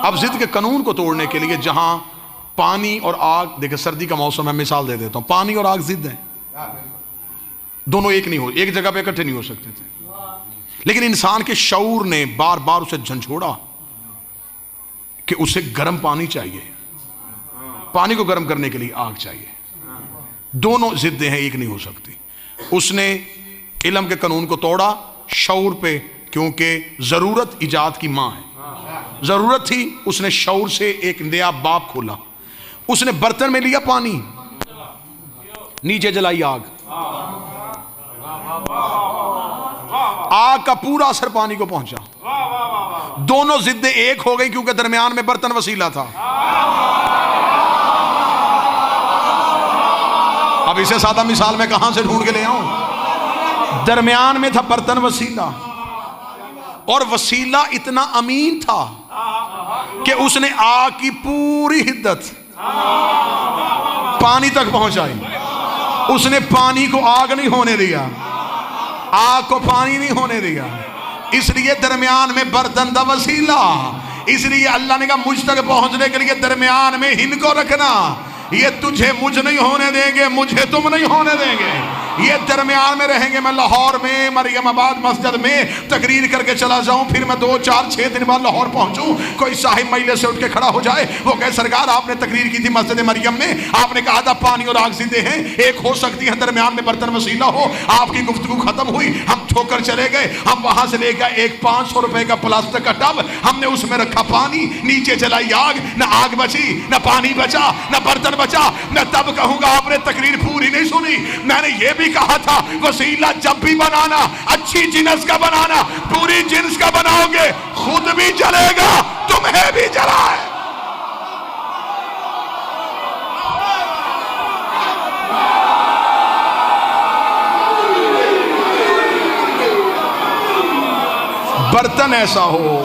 अब जिद के कानून को तोड़ने के लिए जहां पानी और आग, देखिए सर्दी का मौसम है, मिसाल दे देता हूं, पानी और आग जिद है, दोनों एक नहीं हो, एक जगह पे इकट्ठे नहीं हो सकते थे। लेकिन इंसान के शऊर ने बार बार उसे झंझोड़ा कि उसे गर्म पानी चाहिए, पानी को गर्म करने के लिए आग चाहिए। दोनों जिद्दें हैं, एक नहीं हो सकती। उसने इल्म के कानून को तोड़ा शऊर पे, क्योंकि जरूरत इजाद की मां है। जरूरत थी, उसने शऊर से एक नया बाब खोला। उसने बर्तन में लिया पानी, नीचे जलाई आग, आग का पूरा असर पानी को पहुंचा। दोनों जिद्दें एक हो गई क्योंकि दरमियान में बर्तन वसीला था। अब इसे सादा मिसाल में कहां से ढूंढ के ले आऊं? दरमियान में था बर्तन वसीला, और वसीला इतना अमीन था कि उसने आग की पूरी हिद्दत पानी तक पहुंचाई। उसने पानी को आग नहीं होने दिया, आग को पानी नहीं होने दिया। इसलिए दरमियान में बर्तन दा वसीला। इसलिए अल्लाह ने कहा मुझ तक पहुंचने के लिए दरमियान में इनको रखना। ये तुझे मुझ नहीं होने देंगे, मुझे तुम नहीं होने देंगे। ये दरमियान में रहेंगे। मैं लाहौर में मरियमाबाद मस्जिद में तकरीर करके चला जाऊं, फिर मैं 2, 4, 6 दिन बाद लाहौर पहुंचूं, कोई साहिब महिले से उठ के खड़ा हो जाए, वो कहे सरकार आपने तकरीर की थी मस्जिद मरियम में, आपने कहा था पानी और आग जिद्दे हैं, एक हो सकती है दरमियान में बर्तन वसीला हो। आपकी गुफ्तगू खत्म हुई, हम ठोकर चले गए। हम वहां से लेकर एक 500 रुपए का प्लास्टिक का टब, हमने उसमें रखा पानी, नीचे जलाई आग, न आग बची, न पानी बचा, न बर्तन बचा। मैं तब कहूंगा आपने तकरीर पूरी नहीं सुनी। मैंने ये भी कहा था वसीला जब भी बनाना अच्छी जिन्स का बनाना, पूरी जिन्स का बनाओगे खुद भी जलेगा, तुम्हें भी जलाए। बर्तन ऐसा हो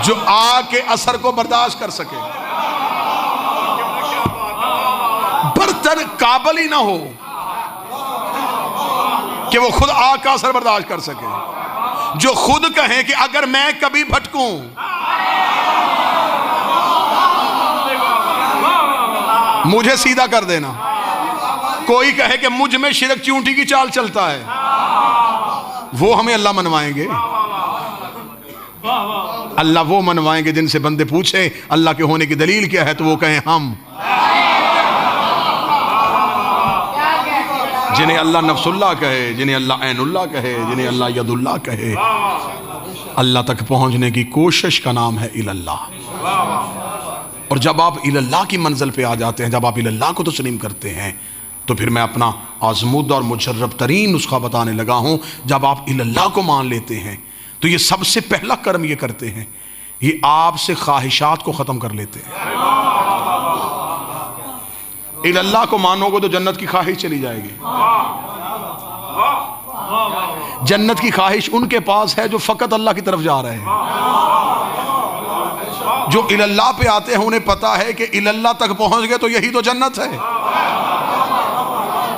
जो आग के असर को बर्दाश्त कर सके, बर्तन काबिल ही ना हो कि वो खुद आग का असर बर्दाश्त कर सके, जो खुद कहे कि अगर मैं कभी भटकूं मुझे सीधा कर देना। कोई कहे कि मुझ में शिरक चूंटी की चाल चलता है, वो हमें अल्लाह मनवाएंगे। अल्लाह वो मनवाएंगे जिनसे बंदे पूछे अल्लाह के होने की दलील क्या है, तो वो कहें हम। जिन्हें अल्लाह नफ्सुल्लाह कहे, जिन्हें अल्लाह ऐनुल्लाह कहे, जिन्हें अल्लाह यदुल्लाह कहे, अल्लाह तक पहुंचने की कोशिश का नाम है इलल्लाह। और जब आप इलल्लाह की मंजिल पे आ जाते हैं, जब आप इलल्लाह को तस्लीम करते हैं, तो फिर मैं अपना आज़मुद और मुजर्रब तरीन नुस्खा बताने लगा हूं। जब आप इलल्लाह को मान लेते हैं तो ये सबसे पहला कर्म ये करते हैं, ये आपसे ख्वाहिशात को ख़त्म कर लेते हैं। इलल्लाह को मानोगे तो जन्नत की ख्वाहिश चली जाएगी। जन्नत की ख्वाहिश उनके पास है जो फ़कत अल्लाह की तरफ जा रहे हैं। जो इलल्लाह पे आते हैं उन्हें पता है कि इलल्लाह तक पहुंच गए तो यही तो जन्नत है।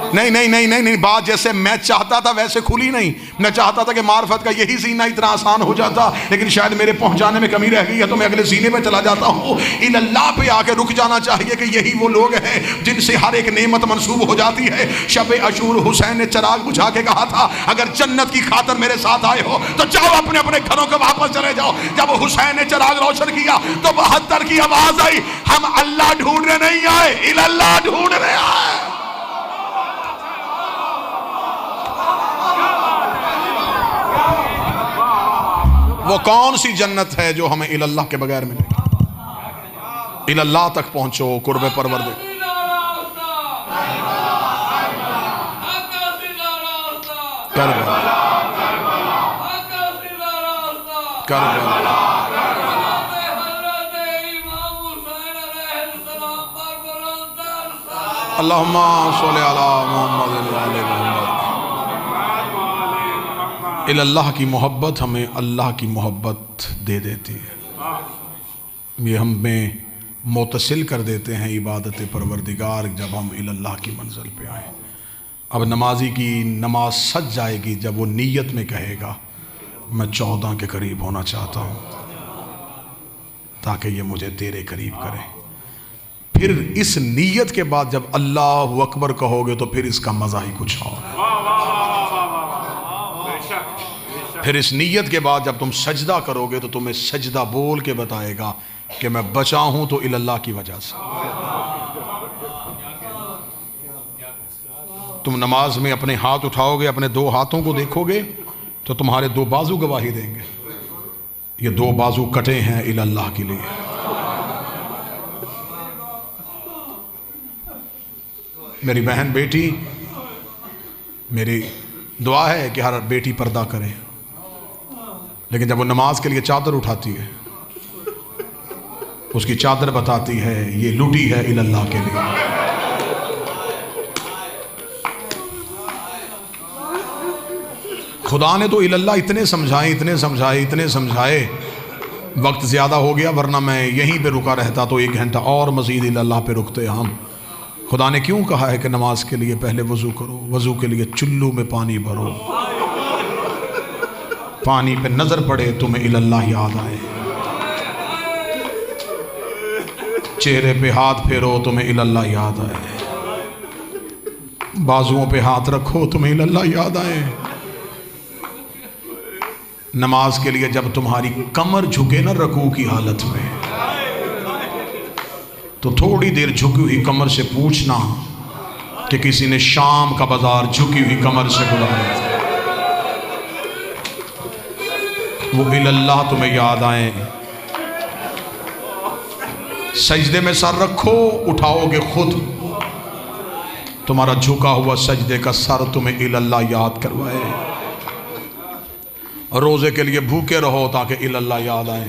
नहीं नहीं नहीं नहीं नहीं, बात जैसे मैं चाहता था वैसे खुली नहीं। मैं चाहता था कि मार्फत का यही सीना इतना आसान हो जाता, लेकिन शायद मेरे पहुंचाने में कमी रह गई है, तो मैं अगले सीने पे चला जाता हूँ। इल्लाह पे आके रुक जाना चाहिए कि यही वो लोग हैं जिनसे हर एक नेमत मंसूब हो जाती है। शब अशूर हुसैन ने चराग बुझा के कहा था, अगर जन्नत की खातर मेरे साथ आए हो तो जाओ अपने अपने घरों को वापस चले जाओ। जब हुसैन ने चराग रोशन किया तो 72 की आवाज आई, हम अल्लाह ढूंढने नहीं आए, इल्लाह ढूंढने आए। वो कौन सी जन्नत है जो हमें इल्लाह के बगैर मिलेगी? इल्लल्लाह तक पहुँचो, कुर्ब परवरदिगार। अल्लाहुम्मा सल्लि अला मुहम्मद व आले मुहम्मद। इल्लल्लाह की मोहब्बत हमें अल्लाह की मोहब्बत दे देती है, ये हमें मुतसिल कर देते हैं इबादत परवरदिगार जब हम इल्लल्लाह की मंजिल पे आए। अब नमाजी की नमाज सज जाएगी जब वो नीयत में कहेगा मैं 14 के करीब होना चाहता हूँ ताकि ये मुझे तेरे करीब करे। फिर इस नीयत के बाद जब अल्लाहु अकबर कहोगे तो फिर इसका मज़ा ही कुछ और। फिर इस नीयत के बाद जब तुम सजदा करोगे तो तुम्हें सजदा बोल के बताएगा कि मैं बचा हूं तो इल्लल्लाह की वजह से। तुम नमाज में अपने हाथ उठाओगे, अपने 2 हाथों को देखोगे तो तुम्हारे 2 बाजू गवाही देंगे, ये 2 बाजू कटे हैं इल्लल्लाह के लिए। मेरी बहन बेटी, मेरी दुआ है कि हर बेटी पर्दा करे, लेकिन जब वो नमाज के लिए चादर उठाती है उसकी चादर बताती है ये लुटी है इल्लल्लाह के लिए। खुदा ने तो इल्लल्लाह इतने समझाए, इतने समझाए, इतने समझाए, वक्त ज़्यादा हो गया, वरना मैं यहीं पे रुका रहता तो 1 घंटा और मज़ीद इल्लल्लाह पे रुकते हम। खुदा ने क्यों कहा है कि नमाज के लिए पहले वज़ू करो, वज़ू के लिए चुल्लू में पानी भरो, पानी पे नज़र पड़े तुम्हें इल्लल्लाह याद आए, चेहरे पे हाथ फेरो तुम्हें इल्लल्लाह याद आए, बाजुओं पे हाथ रखो तुम्हें इल्लल्लाह याद आए। नमाज के लिए जब तुम्हारी कमर झुके ना रकू की हालत में, तो थोड़ी देर झुकी हुई कमर से पूछना कि किसी ने शाम का बाजार झुकी हुई कमर से बुलाया, वो इल्लल्लाह तुम्हें याद आए। सजदे में सर रखो, उठाओगे खुद, तुम्हारा झुका हुआ सजदे का सर तुम्हें इल्लल्लाह याद करवाए। रोजे के लिए भूखे रहो ताकि इल्लल्लाह याद आए,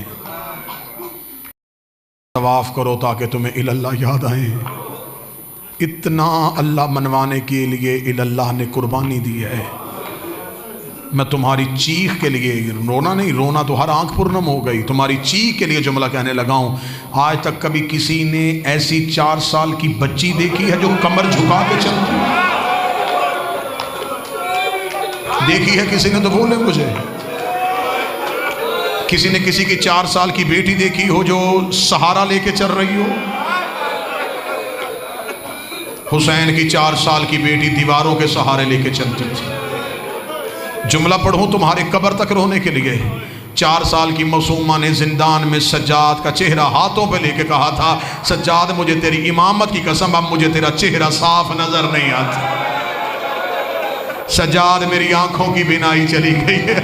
तवाफ करो ताकि तुम्हें इल्लल्लाह याद आए। इतना अल्लाह मनवाने के लिए इल्लल्लाह ने कुर्बानी दी है। मैं तुम्हारी चीख के लिए, रोना नहीं, रोना तो हर आंख पुरनम हो गई, तुम्हारी चीख के लिए जुमला कहने लगा हूं। आज तक कभी किसी ने ऐसी 4 साल की बच्ची देखी है जो कमर झुका के चलती? देखी है किसी ने तो बोले मुझे। किसी ने किसी की 4 साल की बेटी देखी हो जो सहारा लेके चल रही हो? हुसैन की 4 साल की बेटी दीवारों के सहारे लेके चलती थी। जुमला पढ़ूं तुम्हारे कब्र तक रोने के लिए। 4 साल की मासूमा ने जिंदान में सज्जाद का चेहरा हाथों पे लेके कहा था, सज्जाद मुझे तेरी इमामत की कसम अब मुझे तेरा चेहरा साफ नजर नहीं आता। सज्जाद मेरी आंखों की बिनाई चली गई है।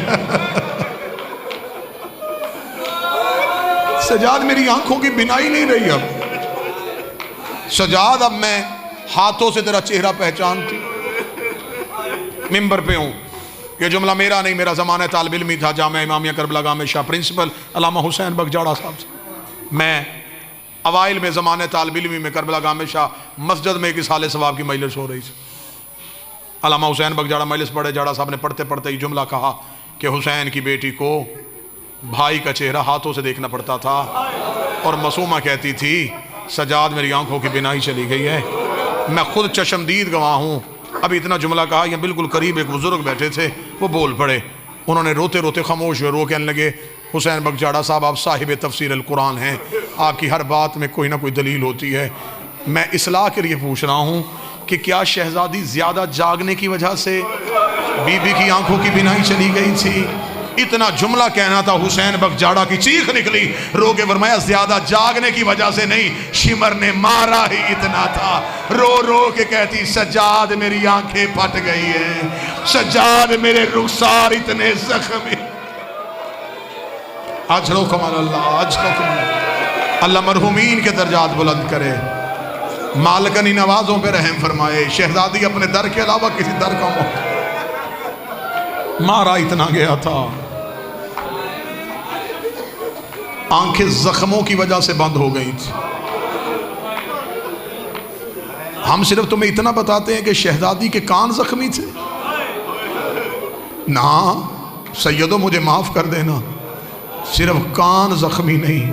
सज्जाद मेरी आंखों की बिनाई नहीं रही अब। सज्जाद अब मैं हाथों से तेरा चेहरा पहचानती। मिंबर पे हूं, ये जुमला मेरा नहीं, मेरा ज़माना तालिब इल्मी था जामिया इमामिया करबला गामे शाह प्रिंसिपल अल्लामा हुसैन बगजाड़ा साहब से। मैं अवाइल में ज़माने तालिब इल्मी में करबला गामे शाह मस्जिद में एक साले सवाब की मजलिस हो रही थी। अल्लामा हुसैन बगजाड़ा मजलिस पढ़े, जाड़ा साहब ने पढ़ते पढ़ते ही जुमला कहा कि हुसैन की बेटी को भाई का चेहरा हाथों से देखना पड़ता था और मासूमा कहती थी सज्जाद मेरी आंखों की बिनाई चली गई है। मैं खुद चशमदीद गवाह हूँ। अभी इतना जुमला कहा, यहाँ बिल्कुल करीब एक बुजुर्ग बैठे थे, वो बोल पड़े। उन्होंने रोते रोते खामोश हुए, रो कहने लगे हुसैन बगजाड़ा साहब आप साहिब तफसीर अल कुरान हैं, आपकी हर बात में कोई ना कोई दलील होती है। मैं इस्लाह के लिए पूछ रहा हूँ कि क्या शहजादी ज़्यादा जागने की वजह से बीबी की आंखों की बिनाई चली गई थी? इतना जुमला कहना था, हुसैन बगजाड़ा की चीख निकली, रो के फरमाया ज्यादा जागने की वजह से नहीं, शिमर ने मारा ही इतना था। रो रो के कहती सज्जाद मेरी आंखें फट गई है, सज्जाद मेरे रुखसार इतने जख्मी। आज रो कमाल अल्लाह, आज रो कमाल। अल्लाह मरहूमीन के दर्जात बुलंद करे, मालकनी नवाजों पे रहम फरमाए। शहजादी अपने दर के अलावा किसी दर का मारा इतना गया था, आंखें जख्मों की वजह से बंद हो गई थी। हम सिर्फ तुम्हें इतना बताते हैं कि शहजादी के कान जख्मी थे ना। सैयदों मुझे माफ कर देना, सिर्फ कान जख्मी नहीं,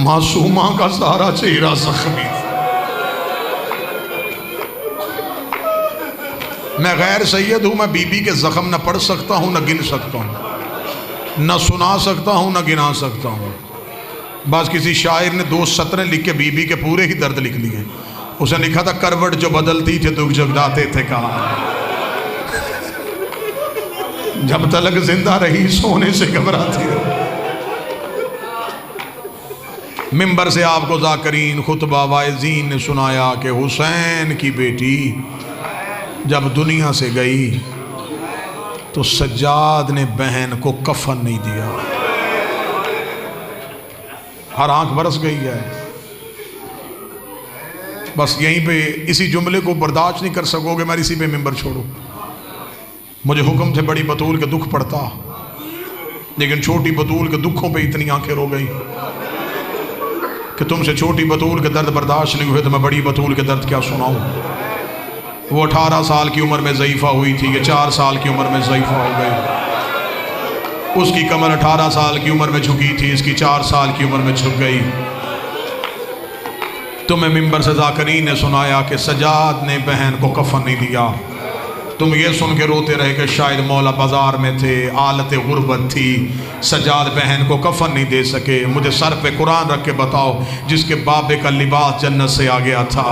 मासूमा का सारा चेहरा जख्मी। मैं गैर सैयद हूं, मैं बीबी के जख्म न पढ़ सकता हूं, न गिन सकता हूं, न सुना सकता हूं, न गिना सकता हूं। बस किसी शायर ने 2 सतरें लिख के बीबी के पूरे ही दर्द लिख लिए। उसने लिखा था, करवट जो बदलती थे दुख जगदाते थे कहा, जब तलक जिंदा रही सोने से घबराती रही। मिंबर से आपको ज़ाकरीन खुतबा वाइज़ीन ने सुनाया कि हुसैन की बेटी जब दुनिया से गई तो सज्जाद ने बहन को कफन नहीं दिया। हर आंख बरस गई है। बस यहीं पे इसी जुमले को बर्दाश्त नहीं कर सकोगे, मैं इसी पे मिंबर छोड़ो। मुझे हुक्म थे बड़ी बतूल के दुख पड़ता, लेकिन छोटी बतूल के दुखों पे इतनी आंखें रो गई कि तुमसे छोटी बतूल के दर्द बर्दाश्त नहीं हुए तो मैं बड़ी बतूल के दर्द क्या सुनाऊं। वो 18 साल की उम्र में ज़ईफ़ा हुई थी, ये 4 साल की उम्र में ज़ईफ़ा हो गई। उसकी कमर 18 साल की उम्र में झुकी थी, इसकी 4 साल की उम्र में झुक गई। तुम्हें मिंबर से ज़ाकरीन ने सुनाया कि सज्जाद ने बहन को कफन नहीं दिया। तुम ये सुन के रोते रहे कि शायद मौला बाजार में थे, आलत गुर्बत थी, सज्जाद बहन को कफन नहीं दे सके। मुझे सर पे कुरान रख के बताओ, जिसके बाबे का लिबास जन्नत से आ गया था,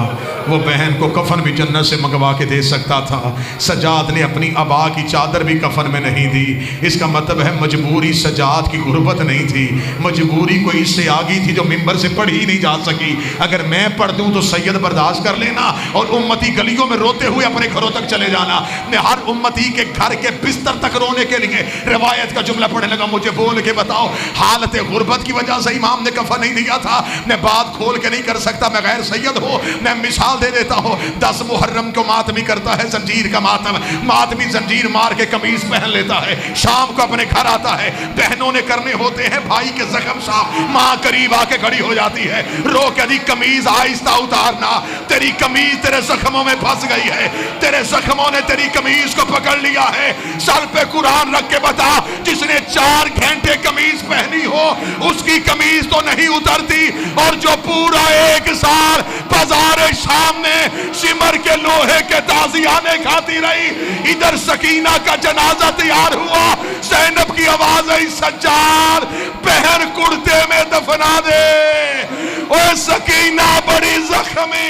वो बहन को कफन भी जन्नत से मंगवा के दे सकता था। सज्जाद ने अपनी अबा की चादर भी कफन में नहीं दी। इसका मतलब है मजबूरी सज्जाद की गुर्बत नहीं थी, मजबूरी कोई इससे आ गई थी जो मिंबर से पढ़ ही नहीं जा सकी। अगर मैं पढ़ दूँ तो सैयद बर्दाश्त कर लेना और उम्मती गलियों में रोते हुए अपने घरों तक चले जाना। मैं हर उम्मती के घर के बिस्तर तक रोने के लिए रिवायत का जुमला पढ़ने लगा, मुझे बोल के बताओ हालत गुर्बत की वजह से इमाम ने कफन नहीं दिया था। मैं बात खोल के नहीं कर सकता, मैं गैर सैयद हो। मैं मिसाल दे देता हूँ, 10 मुहर्रम को मातमी करता है जंजीर का मातम, मातमी जंजीर मार के कमीज पहन लेता है, शाम को अपने घर आता है, बहनों ने करने होते हैं भाई के जख्म साफ, माँ करीब आके खड़ी हो जाती है, रो के दी कमीज आहिस्ता उतारना, तेरी कमीज तेरे जख्मों में फंस गई है, तेरे जख्मों ने तेरी कमीज को पकड़ लिया है। सर पे कुरान रख के बता, जिसने 4 घंटे कमीज पहनी हो उसकी कमीज तो नहीं उतरती, और जो पूरा 1 साल बाजार शाम में सिमर के लोहे के ताजियाने खाती रही, इधर सकीना का जनाजा तैयार हुआ, ज़ैनब की आवाज आई, सज्जाद बहन कुर्ते में दफना दे। ओ सकीना बड़ी जख्मी